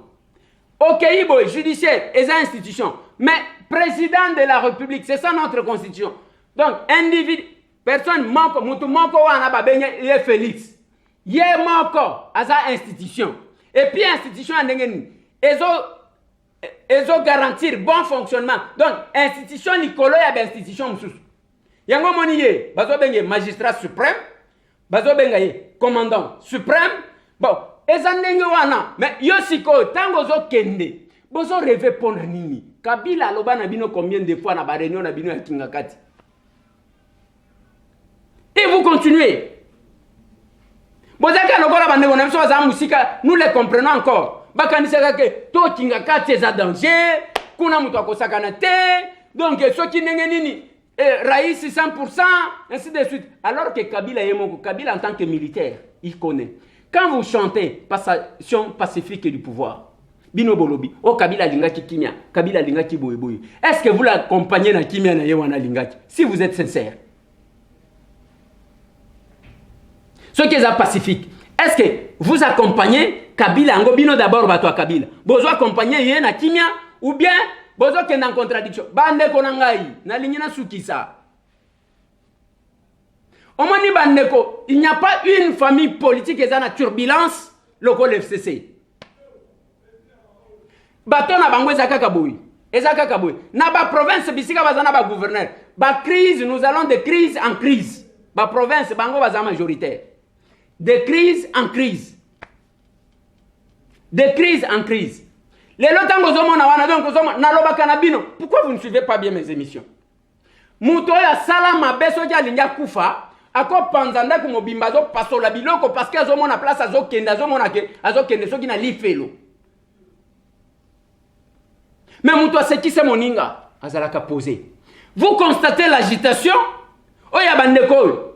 Ok, boy, judiciaire, et institution. Mais président de la République, c'est ça notre constitution. Donc, individu, personne manque, mutu manko wana babenye, ye Félix. Ye manko, aza institution. Et puis institution andengeni, ezo garantir bon fonctionnement. Donc, institution likolo ya institution mususu. Yango moniye, bazo benge magistrat suprême, bazo benga ye commandant suprême. Bon, ezandenge wana, mais yosiko tango zo kende. Bozo rêver pona nini? Kabila aloba na bino combien de fois na ba réunion na bino ya Kingakati. vous continuez. Bozaka lokola bandeko na biso baza musika, nous les comprenons encore. Bakanisaka ke to kingaka teza danger, kuna mutu akosakana te, donc soki ndenge nini Raïs 100%, ainsi de suite. Alors que Kabila Yemoko, Kabila en tant que militaire, il connaît. Quand vous chantez passation pacifique du pouvoir, Bino Bolobi, oh Kabila Lingaki Kimia, Kabila Lingaki Boy. Est-ce que vous l'accompagnez dans Kimia na Yewana Lingaki? Si vous êtes sincère. Ce qui est pacifique, est-ce que vous accompagnez Kabila Ngo Bino d'abord bato a Kabila? Vous accompagnez Yena Kimia ou bien vous êtes en contradiction? Bande Konangai, na lingina Sukisa. Omoni Bandeko, il n'y a pas une famille politique qui est en turbulence, le FCC. Bato na bango ezaka kaboui. Ezaka kaboui. Na ba province bisika bazana ba gouverneur. Ba crise, nous allons de crise en crise. Ba province bango baza majoritaire. De crise en crise. De crise en crise. Les lotango zomo na wana donc zomo na loba kanabino. Pourquoi vous ne suivez pas bien mes émissions? Muto ya salama beso ja linga kufa. Ako panzanda ko mobimba zo pasola biloko parce que zomo na place azo kenda zomo na ke azo kende soki na lifelo. Mais muto c'est qui c'est moninga azalaka posé. Vous constatez l'agitation? Oya bandeko.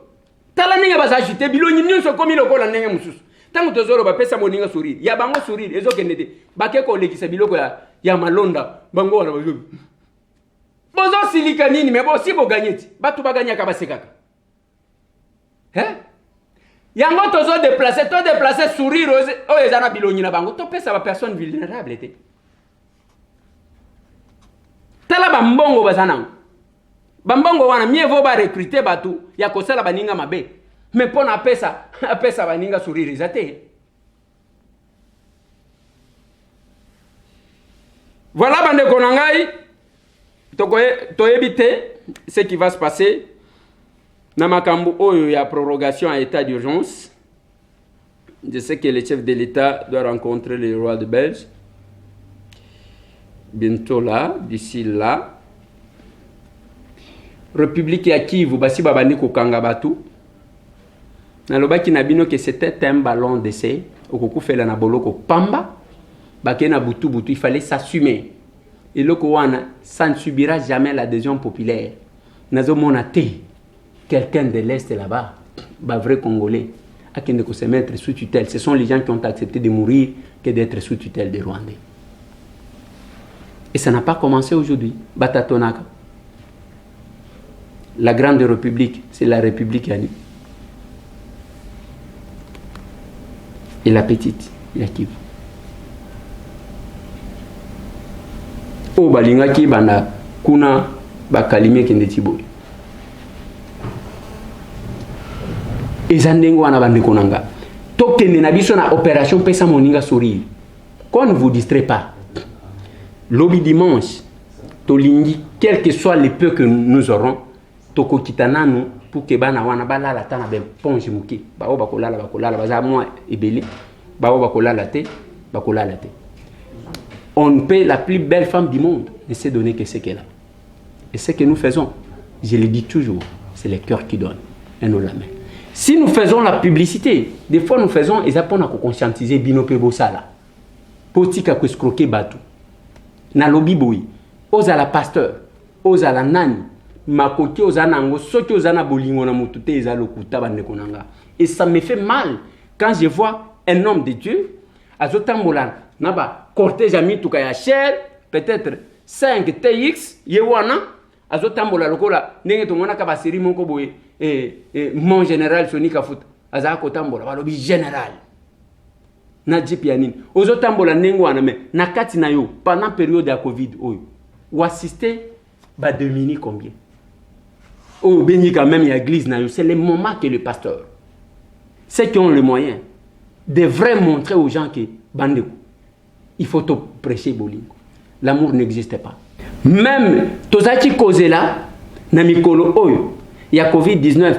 Tala ninga baza agité biloni nyonso komi lokola ndenge mususu. Tango tozoro ba pesa moninga sourire. Ya bango sourire ezo kenede. Bake ko lekisa biloko ya malonda bango wana bazo. Bozo silika nini mais bo si bo gagneti. Batu ba gagna ka basekaka. Hein? Yango tozo déplacer sourire o ezana biloni na bango to pesa ba personne vulnérable té. Tala ba mbongo bazana. Bambongo wana mieux vaut ba recruter batu ya kosala baninga mabe. Mais pona pesa baninga sourire zate. Voilà bande konangai to éviter ce qui va se passer. Na makambo oyo ya prorogation à état d'urgence. Je sais que le chef de l'État doit rencontrer le roi de Belge. Bientôt là, d'ici là. République ya Kivu basi babandi ko kanga batu. Na lobaki na bino que c'était un ballon d'essai. Okoku fela na boloko pamba. Bakena butu, il fallait s'assumer. Et loko wana, ça ne subira jamais l'adhésion populaire. Nazo monate. Quelqu'un de l'Est là-bas, un vrai Congolais, a qui ne se mettre sous tutelle. Ce sont les gens qui ont accepté de mourir que d'être sous tutelle des Rwandais. Et ça n'a pas commencé aujourd'hui. Batatonaka. La grande république, c'est la république Yani. Et la petite, Yakivu. Oh, balingaki bana kuna bakalime kendetiboy. Ezandengo wana bande konanga. Tokende na biso na opération pesa moninga sourire. Qu'on ne vous distrait pas. Lobby dimanche, tolingi, quel que soit le peu que nous aurons, toko kitananu pour que bana wana balala tana ben ponge muki. Bao bakolala baza moi ebeli. Bao bakolala te. On paie la plus belle femme du monde ne sait donner que ce qu'elle a. Et ce que nous faisons, je le dis toujours, c'est le cœur qui donne et non la main. Si nous faisons la publicité, des fois nous faisons et ça pour nous conscientiser binope bosala. Potika ko escroquer batu. Na lobby boy. Ozala pasteur, ozala nani, makoki ozana ngo soki ozana bolingo na mutute ezalo kuta bande konanga. Et ça me fait mal quand je vois un homme de Dieu azotambola naba cortège ami tuka ya cher, peut-être 5 TX yewana azotambola lokola ndenge tomona ka basiri moko boye mon général Sonika Foot azaka kotambola balobi général na jipianine ozotambola ndenge wana me na kati na yo pendant période ya Covid oyo ou assister ba domini combien oh béni quand même ya église na yo c'est le moment que le pasteur ceux qui ont les moyens devraient montrer aux gens que bandeko il faut te prêcher bolingo l'amour n'existe pas même tozaki causer là na mikolo oyo il y a Covid-19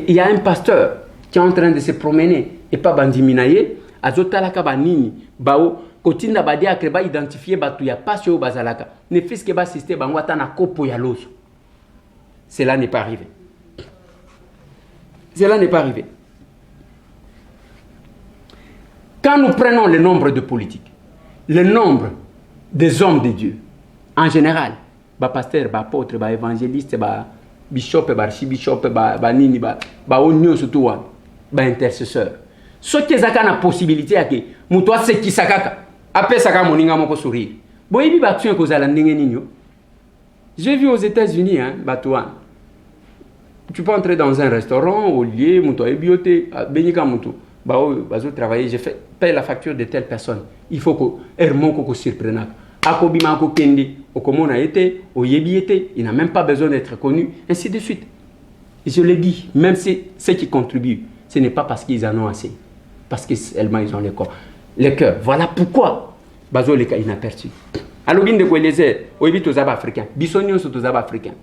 il y a un pasteur qui est en train de se promener et pas bandiminaye azotalaka banini bao kotinda badi akreba identifier batu ya passion au bazalaka ne fiske ba assister bango ata na kopo ya loso. Cela n'est pas arrivé. Cela n'est pas arrivé. Quand nous prenons le nombre de politiques, le nombre des hommes de Dieu, en général, pasteur, apôtre, évangéliste, bishop, archibishop, nini, onyo surtout, intercesseur. Ce qui est la possibilité à que mutwa se kisakaka, après ça moninga moko sourire. Boyebi batuen ko zala ndenge nini. J'ai vu aux États-Unis, hein, Batouan. Tu peux entrer dans un restaurant, au lieu, mutwa ebiote, benika mutu. Bazo travailler, je paye la facture de telle personne. Il faut que Hermon koko surprenant. Akobima ko kende, okomo na été, oyebi été, il n'a même pas besoin d'être connu, ainsi de suite. Et je le dis, même ceux qui contribuent, ce n'est pas parce qu'ils en ont assez, parce qu'elles ils ont les cœurs. Voilà pourquoi bazo les cas inaperçus. Alors bien de quoi les airs, oyebi tozaba africain, bisonnion sur tozaba africain.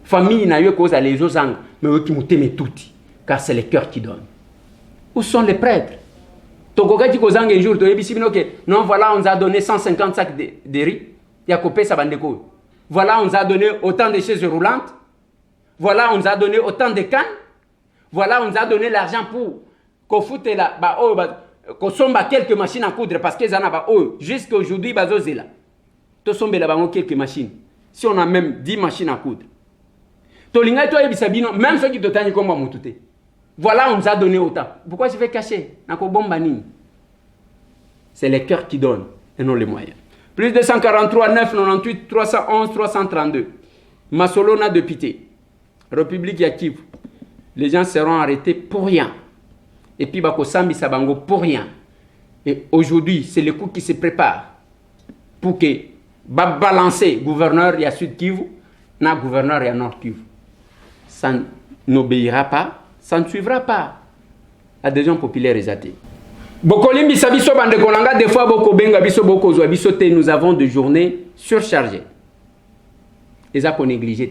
Famille n'a eu cause à les osang, mais eux qui m'ont tout, car c'est les cœurs qui donnent. Où sont les prêtres? Tokoka qui kozang un jour, non, voilà, on nous a donné 150 sacs de riz. Yakopé Sabandeko. Voilà, on nous a donné autant de chaises roulantes. Voilà, on nous a donné autant de cannes. Voilà, on nous a donné l'argent pour qu'on foute là, qu'on sombe quelques machines à coudre parce qu'ils en ont jusqu'à aujourd'hui, bazozela. Tout sombe là, quelques machines. Si on a même 10 machines à coudre. Tolinga toi ebisabino, même ceux qui te tannent comme moi, voilà, on nous a donné autant. Pourquoi je vais cacher? C'est les cœurs qui donnent et non les moyens. Plus de 143, 9, 98, 311, 332. Masolona de Pité. République Yakiv. Les gens seront arrêtés pour rien. Et puis Bakosambi Sabango pour rien. Et aujourd'hui, c'est le coup qui se prépare pour que balancer gouverneur et à Sud Kivu, na gouverneur et à Nord Kivu. Ça n'obéira pas. Ça ne suivra pas adhésion populaire et athée. Bokolimbi sabiso bande kolanga des fois boko benga biso boko zo biso te, nous avons des journées surchargées. Et ça qu'on néglige.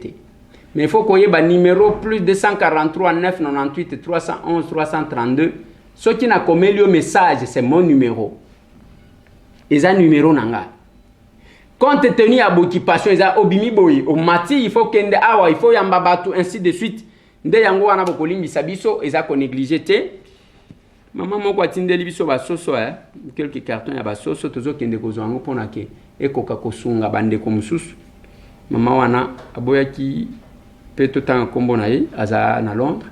Mais il faut qu'on ait un numéro plus de 143 998 311 332. Ce qui n'a comme le message, c'est mon numéro. Et ça numéro nanga. Compte tenu à l'occupation, il y a obimi boy au mati, il faut qu'il y awa, il faut yambabatu ainsi de suite. Nde yango wana bokolimbi sabiso eza ko négligé te. Maman moko atindeli biso ba soso quelques cartons ya ba soso tozo kende kozwa ngo pona ke ekoka kosunga bande ko mususu. Maman wana aboyaki peto tanga kombo na ye aza na Londres.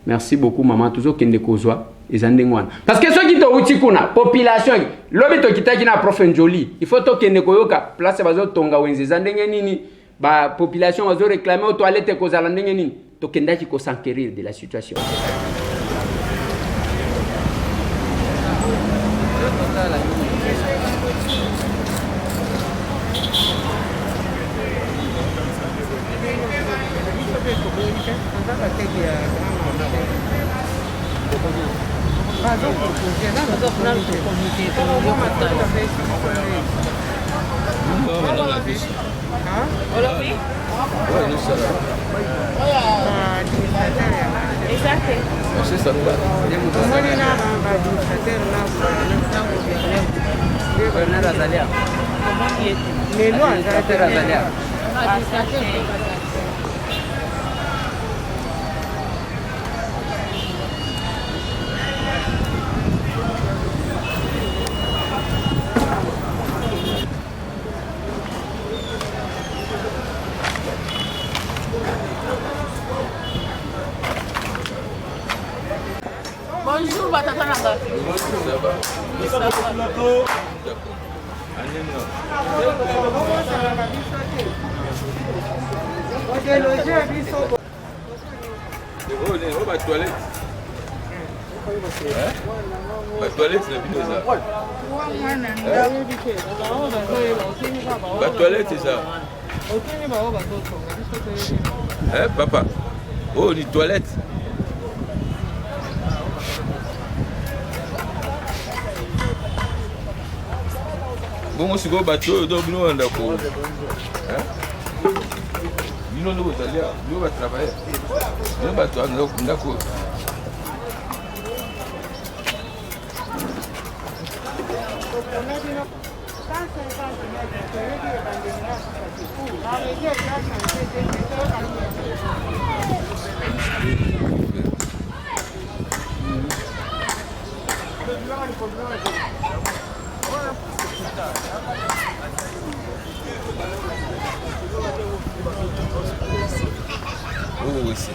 Merci beaucoup maman tozo kende kozwa ezande ngwana. Parce que ceux qui to uti kuna population lobi to kitaki na prof Njoli, il faut to kende koyoka place bazo tonga wenze zandenge nini ba population bazo réclamer aux toilettes ko zala ndenge nini. Tokendaki ko s'enquérir de la situation. Bonjour, Batata Nanga. Toilette, c'est ça. Hein, papa? Oh, les toilettes. Bon, moi, je suis au bateau, donc nous, on a d'accord. Nous, on va travailler. Nous, on va travailler. D'accord. Oh, aussi.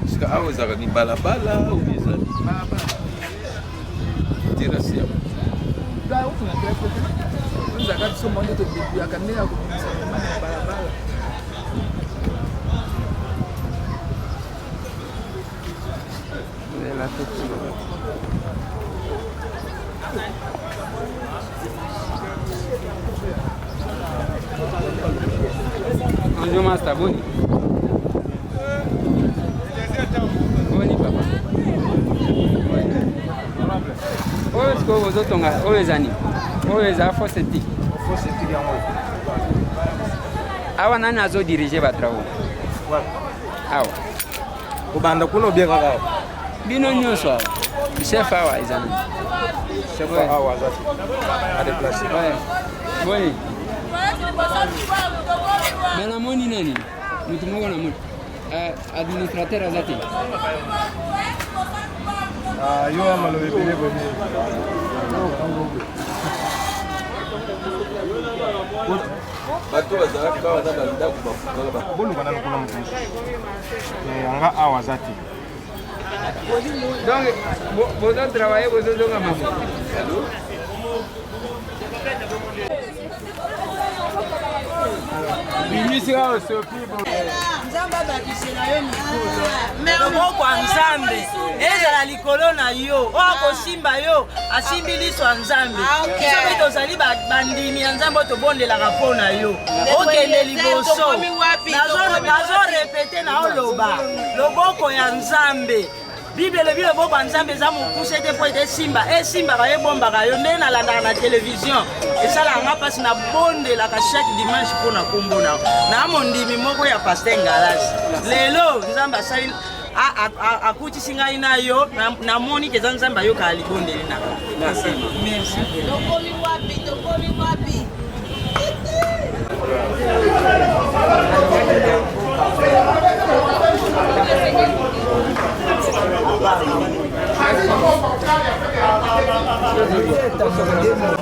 Parce que awa ezalaka ni balabala ou ezali dirasiya nzaka biso monde todebuyaka nde ya kobimisa balabala Bonjour Master, boni. Boni papa. Oyo siko bozotonga, oyo ezani. Oyo eza foseti. Foseti yango. Awa nani azodirige batravo? Awa. Kobanda kuna obieka kaka. Bino nyonso awa. Chef awa ezani. Chef awa azati. A déplacer. Ouais. Boni. Bana moni nani? Mutu moko na moni. Administrateur azati. Yo amalo ebele boni. bato bazalaka awa na bandako bafukaka boluka nano kuna mosusu anga awa aza te. Donc, vous avez travaillé, vous avez travaillé. loboko ya nzambe ezala likolo na yo oyo kosimba yo asimbi liso ya nzambe soki tozali bandimi ya nzambe oyo tobondelaka mpo na yo okende liboso nazorepete na oloba loboko ya nzambe Bible elobi loboko ya nzambe eza mokuse ete mpo ete esimbaka ye ebombaka yo nde nalandaka na televizion esalaka nga mpasi nabondelaka chaque dimanche mpo na kombo na mondimi moko ya paster Ngalasi lelo nzambe asali akutisi ngai na yo namoni keza nzambe ayokaka libondeli na nsima. Merci.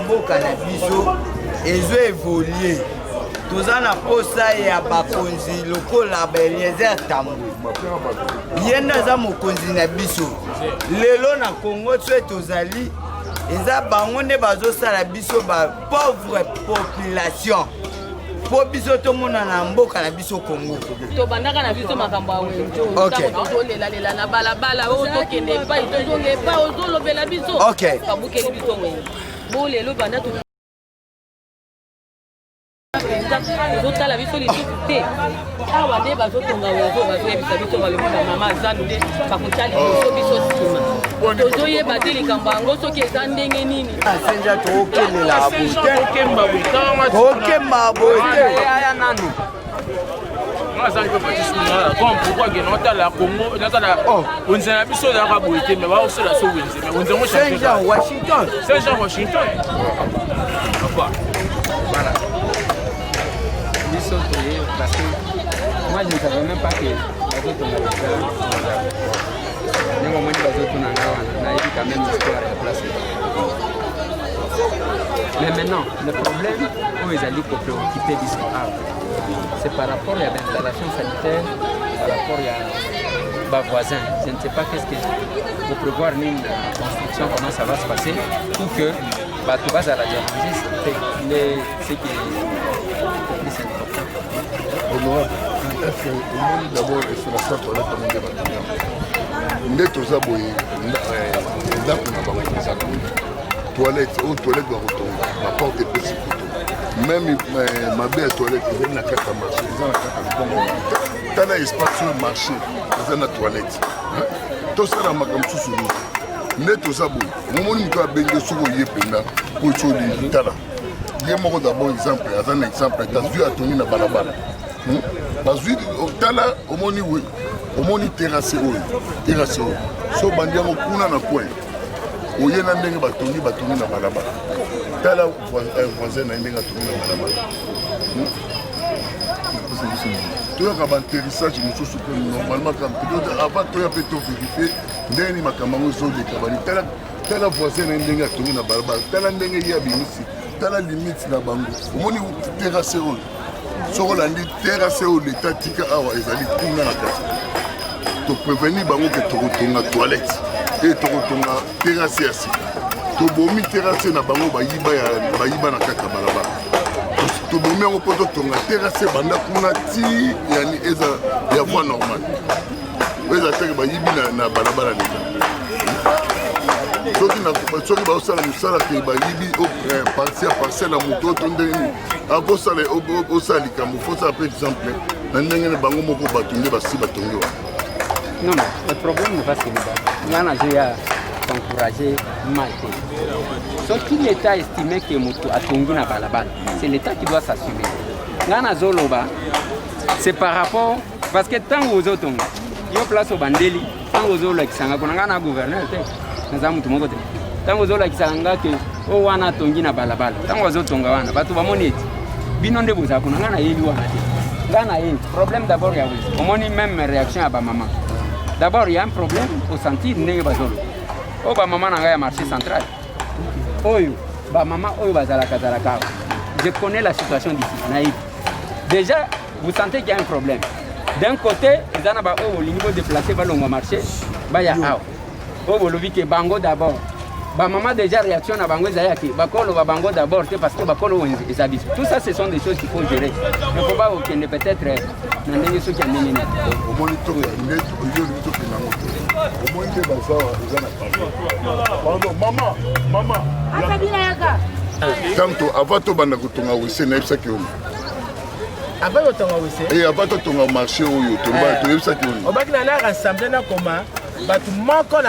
mboka na biso ezo évoluer toza na posa ya bakonzi lokola Eliezer Tambwe ye nde aza mokonzi na biso lelo na Congo so tozali eza bango nde bazosala biso ba pauvre population po biso tomona na mboka na biso Congo tobandaka na biso makambo ya wenjo tozolela na balabala oyo tokende epai tozonga epai ozolobela biso babukeli biso wenjo bo lelo banda tozotala biso lisusu te awa nde bazotonga wenjo bazoyebisa biso balobaka mama zanu nde bakotya liboso biso nsima tozoyeba te likambo yango soki eza ndenge nini asenja tookelela kokemba boya nanu pourquoi que notala Congo notala onze na biso ezalaka boye te mais baosala so wenze mais onze ngo Saint-Jean Washington Voilà. Parce que moi je ne savais même pas que les autres on a eu quand même l'histoire à placer. Mais maintenant, le problème où ils allaient préoccuper d'histoire, c'est par rapport à l'installation sanitaire, par rapport à bas voisins. Je ne sais pas qu'est-ce que vous prévoir une construction, comment ça va se passer, pour que tout va à la déranger, c'est ce qui est plus important. Honorable, est-ce que le monde d'abord est sur la sorte de la nde toza boye ndako na bango ezaka toilette oyo toilette bakotonga baporte epesi kutu même mabe ya toilette ezali na kati ya marché eza na kati ya libongo tala espace oyo marché eza na toilette tosala makambo mosusu nini nde toza boye momoni moto abenge soki oye mpenza po esoli tala ye moko d'abord exemple aza na exemple tazwi atongi na balabala bazwi tala omoni terrasse oyo so bandi yango kuna na coin oye na ndenge batongi na balabala tala voisin na ye ndenge atongi na balabala toyaka baatterrissage mosusu mpe normalement avant toya mpe to vérifie ndenge nini makambo yango ezoleka bani tala voisin na ndenge atongi na balabala tala ndenge ye abimisi tala limite na bango omoni terrasse oyo soko olandi terrasse oyo leta tika awa ezali kuna na kati toprévenir bango ke tokotonga toilette e tokotonga terrasse ya sika tobomi terrasse na bango bayiba na kati ya balabala tobomi yango mpo totonga terrasse banda kuna ti yani eza ya voie normale oyo eza teke bayibi na balabala leka soki baosala mosala ke bayibi parcelle ya moto to ndenge akosala osala likambo fosala mpe exemple na ndenge na bango moko bato nde basi batongi wana. Non, mais le problème n'est pas celui-là. Il y a encouragé Maïté. Sauf qu'il l'État estimé que Moto a tombé dans Balabal. C'est l'État qui doit s'assumer. Gana Zoloba, c'est par rapport. Parce que tant que vous autres, il y a place au Bandeli, tant que vous autres, qui sont un gouverneur, nous avons tout le monde. Tant que vous autres, qui sont que oh, on a tombé dans Balabal. Tant que vous autres, on a tout le monde. Binon de vous, on a un problème d'abord, il y a au moins même réaction à ma maman. D'abord, il y a un problème au senti de Négbazolo. Oh, bah, maman n'a pas marché central. Oh, bah, maman, oh, bah, Zalaka. Je connais la situation d'ici, naïf. Déjà, vous sentez qu'il y a un problème. D'un côté, il y a au niveau déplacé, bah, l'on va marcher. Bah, il y a oh, vous l'avez que Bango d'abord. Bah, maman, déjà, réaction à Bango Zayaki. Bah, quand on va Bango d'abord, c'est parce que bah, quand on les habite. Tout ça, ce sont des choses qu'il faut gérer. Il ne faut pas qu'il y ait peut-être. Au moins, maman. Tanto avant to banda kutonga wese na yebisa ki ono. Avant kutonga wese. Et avant to tonga marché oyo to ba to yebisa ki ono. Obaki na la rassemblée na koma batu moko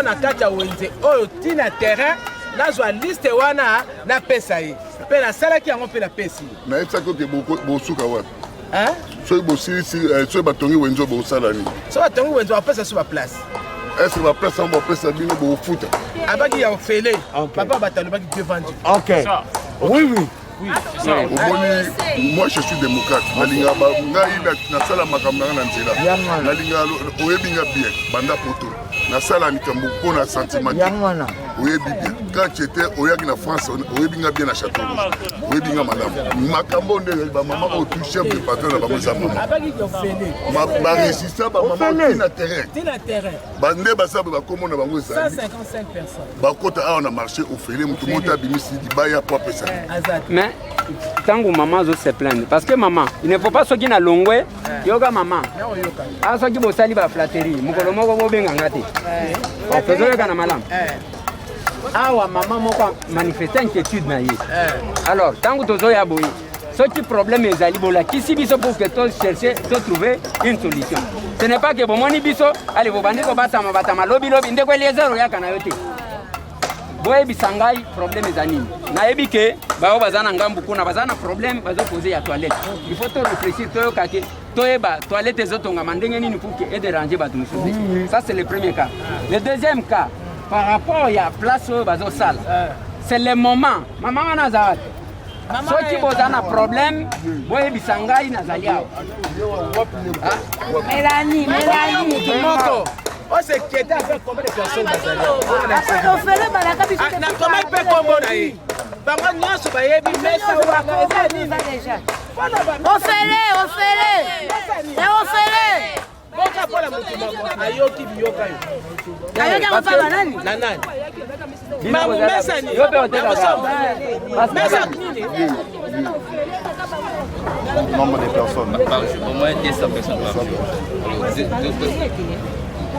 na kati ya wenze oyo tina terrain nazwa liste wana na pesa ye. Pe na sala ki yango pe na pesi. Na yebisa ko ke bosuka wapi. Hein? Soki bosilisi soki batongi wenzo bosala ni. So batongi wenzo bapesa sur ba place. Est-ce que bapesa yango bapesa bino bofuta? Abaki ya ofele. Papa batalobaki devant. Ok. Oui. Moi je suis démocrate. Nalinga ngai na sala makambo na nzela. Nalinga oyebinga bien banda poto. Na sala mikambo pona sentiment. Oyebi bien. Quand tu étais oyaki na France oyebinga bien na château. Oyebinga madame. Makambo ndenge ba maman au tout chef de patron na ba moza maman. Abaki ya ofele. Ma résistant ba maman tina terrain. Tina terrain. Bande basabe ba komona bango ça. 155 personnes. Ba kota a on a marché au félé mutu monta bimisi di baya pour pesa. Mais tant que maman se plaint parce que maman il ne faut pas soki na longwe yoga maman a soki bosali ba flatterie mukolo moko bobenga ngate tozo yoga na malam awa maman moko manifester inquiétude na ye alors tant que tozo ya boyi soki problème ezali bola kisi biso pour que to chercher to trouver une solution. Ce n'est pas que bomoni biso allez vous bandiko batama batama lobi ndeko elezero yaka na yote boye bisangai problème ezanini nayebi ke bao bazana ngambu kuna bazana problème bazo poser ya toilette il faut to réfléchir to kake to eba toilette ezotonga mandenge nini pour que et déranger batu musubi. Ça c'est le premier cas. Le deuxième cas par rapport ya place bazo sala c'est le moment maman wana zawat soki bozana problème boye bisangai na zaliao Mélanie moko. On s'est quitté avec combien de personnes on fait le balaka biso na comment peut combo na ye bango nyonso bayebi mesa wako déjà on fait le boka pola mutu moko ayoki biyoka yo ayoki mafala nani na nani mamu mesa ni yo pe oteka mesa nini Nombre de personnes. Au moins 200 personnes par jour.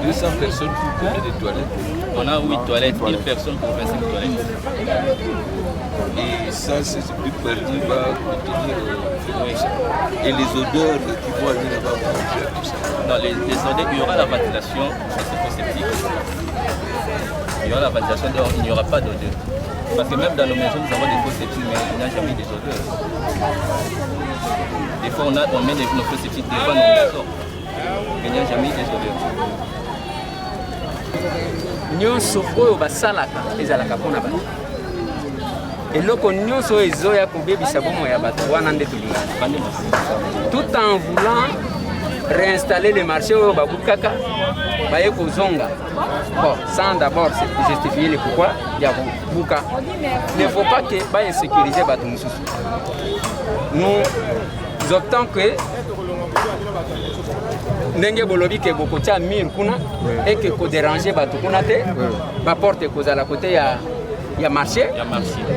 200 personnes pour combien de toilettes? On a 8 toilettes, 1 personne pour 25 toilettes. Et ça, c'est plus perdu, va contenir et les odeurs qui vont aller là-bas pour faire tout ça. Dans les odeurs, il y aura la ventilation, c'est sceptique. Il y aura la ventilation, donc il n'y aura pas d'odeur. Parce que même dans nos maisons, nous avons des fosses sceptiques, mais il n'y a jamais des odeurs. Des fois, on met nos fosses sceptiques devant nos maisons, mais il n'y a jamais des odeurs. nyonso oyo basalaka ezalaka mpona bato eloko nyonso oyo ezoya kobebisa bomo ya bato wana nde tolingana tout en voulant réinstaller le marché au Babukaka, Bayeko Zonga. Bon, sans d'abord justifier le pourquoi il y a Buka. Il ne faut pas que Baye sécuriser Batumoussou. Nous optons que ndenge bolobi ke bokotia mir kuna et que ko déranger batu kuna te ba porte ko za la côté ya marché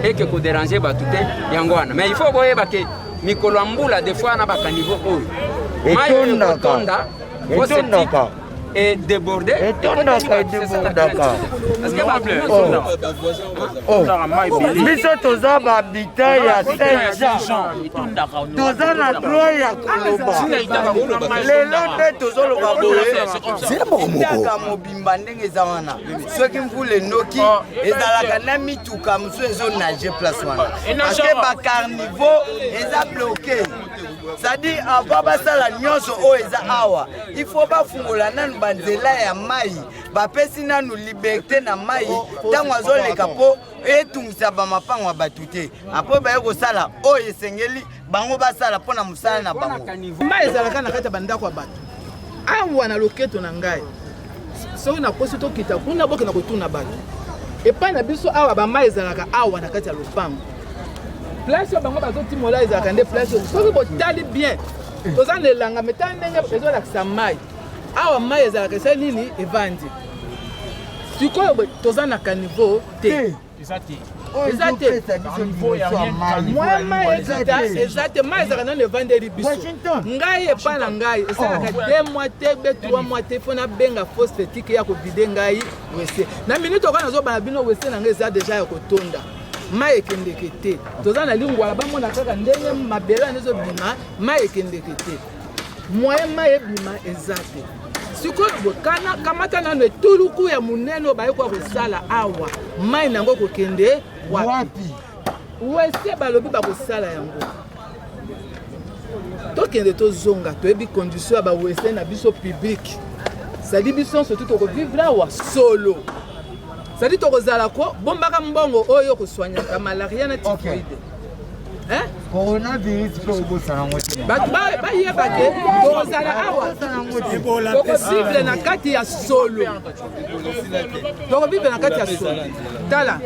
et que ko déranger batu te yangwana mais il faut boyeba ke mikolo ambula des fois na ba niveau oyo mayo tonda et débordé et biso toza babita ya Saint-Jean toza na droit ya koloba lelo nde tozoloba boyaka mobimba ndenge eza wana soki mvula enoki ezalaka na mituka mosusu ezonage place wana parceke bacarniveau eza bloqué. C'est-à-dire avant basala nyonso o eza awa il faut bafungola nanu banzela ya mai bapesi nanu liberté na mai ntango azoleka po etungisa bamapango ya bato te apo baye kosala oyo esengeli bango basala mpona mosala na bango mai ezalaka na kati ya bandako ya bato awa na loketo na ngai soki nakosi tokita kuna bokena kotuna bato epai na biso awa bamai ezalaka awa na kati ya lopango place bango bazotimola ezalaka nde place soki botali bien toza na elanga meta ndenge ezolakisa mai awa mai ezalaka esa nini evandi sikoyo toza na kaniveau te eza te mai eza te mai ezalaka nano evandeli biso ngai epai na ngai esalaka 2 mois te be 3 mois te mpo nabenga fosse fétique ya kovide ngai wese na minute oka nazobana bino wese na ngai eza deja ya kotonda mai ekendeke te toza na lingwala bamona kaka ndenge mabele wana ezobima mai ekendeke te moyen mai ebima eza te sikoyo kamata nano etuluku ya monene oyo bayekwa kosala awa mai nango kokende wapi wese balobi bakosala yango tokende tozonga toyebi condition ya bawese na biso public sadi biso surtout tokovivre awa solo sadi tokozala ko bombaka mbongo oyo koswanyaka malaria na typhoïde coronavirus po obosana ngo te bato bayeba ke tokozala awa tokovivre na kati ya solo tokovivre na kati ya solo tala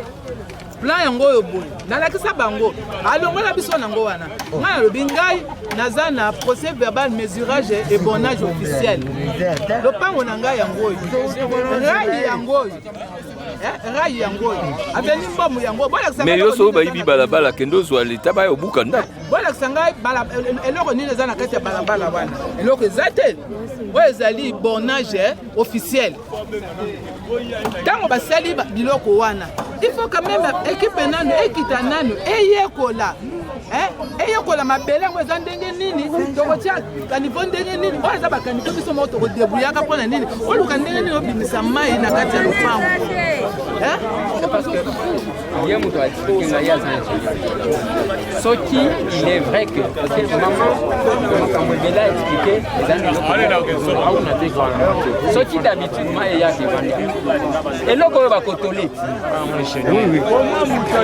plan yango oyo boye nalakisa bango alongola biso nango wana ngai alobi ngai naza na procès verbal mesurage et bornage officiel lopango na ngai yango oyo rai yango oyo rai yango oyo aveni mbomu yango mais yoso bayibi balabala kendo zwa leta bayo buka ndako bolakisa ngai eloko nini eza na kati ya balabala wana eloko eza te oyo ezali bornage officiel ntango basali biloko wana il faut quand même équipe nanu ekita nanu eyekola mabele yango eza ndenge nini tokotia kanivo ndenge nini oyo eza bakanivo biso moko tokodebuyaka mpona nini oluka ndenge nini obimisa mai na kati ya lopango ye moto atiki ngai aza soki il est vrai que maman makambo ebele aexplike eza auna te soki d'habitude mai eyaka evandi eloko oyo bakotole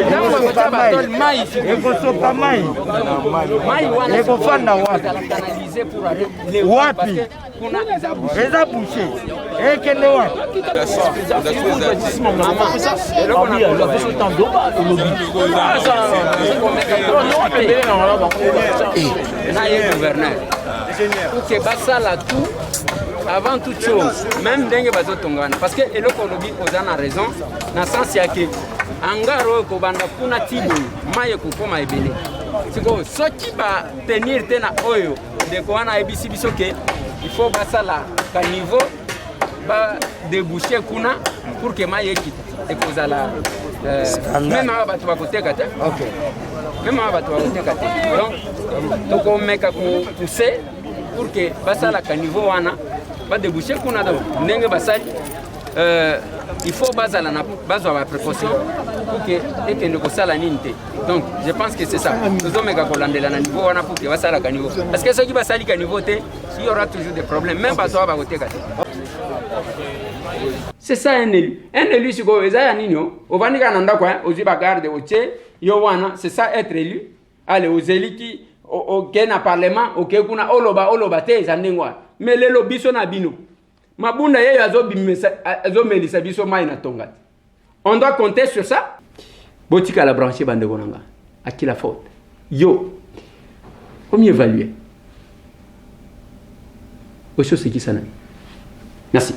ntango bakotia batole mai ekosopa mai wana ekofanda wapi wapi eza bouché ekende wapi naye gouverneur uke basala tout avant toute chose même ndenge bazotongana parce que eloko olobi oza na raison na sens ya ke angaro oyo kobanda kuna tiboyo mai ekokoma ebele sikoyo soki batenir te na oyo ndeko wana ayebisi biso ke il faut basala ka niveau badebouche kuna pour ke mai ekita ekozala même awa bato bakoteka te même awa bato bakoteka te donc tokomeka kopousse pour ke basala ka niveau wana badebouche kuna donc ndenge basali il faut bazala na bazwa ba précaution pour que ekende kosala nini te donc je pense que c'est ça tozomeka kolandela na niveau wana pour que basala ka niveau parce que soki basali ka niveau te il y aura toujours des problèmes même bato awa bakoteka te c'est ça un élu sikoyo eza ya nini ovandika na ndako ozwi bagarde otie yo wana c'est ça être élu ale ozeliki oke na parlement oke kuna oloba te eza ndenge wana mais lelo biso na bino mabunda yeyo azomelisa biso mai na tonga. On doit compter sur ça. Botika la branché bande konanga. À qui la faute? Yo. Comment évaluer? Merci.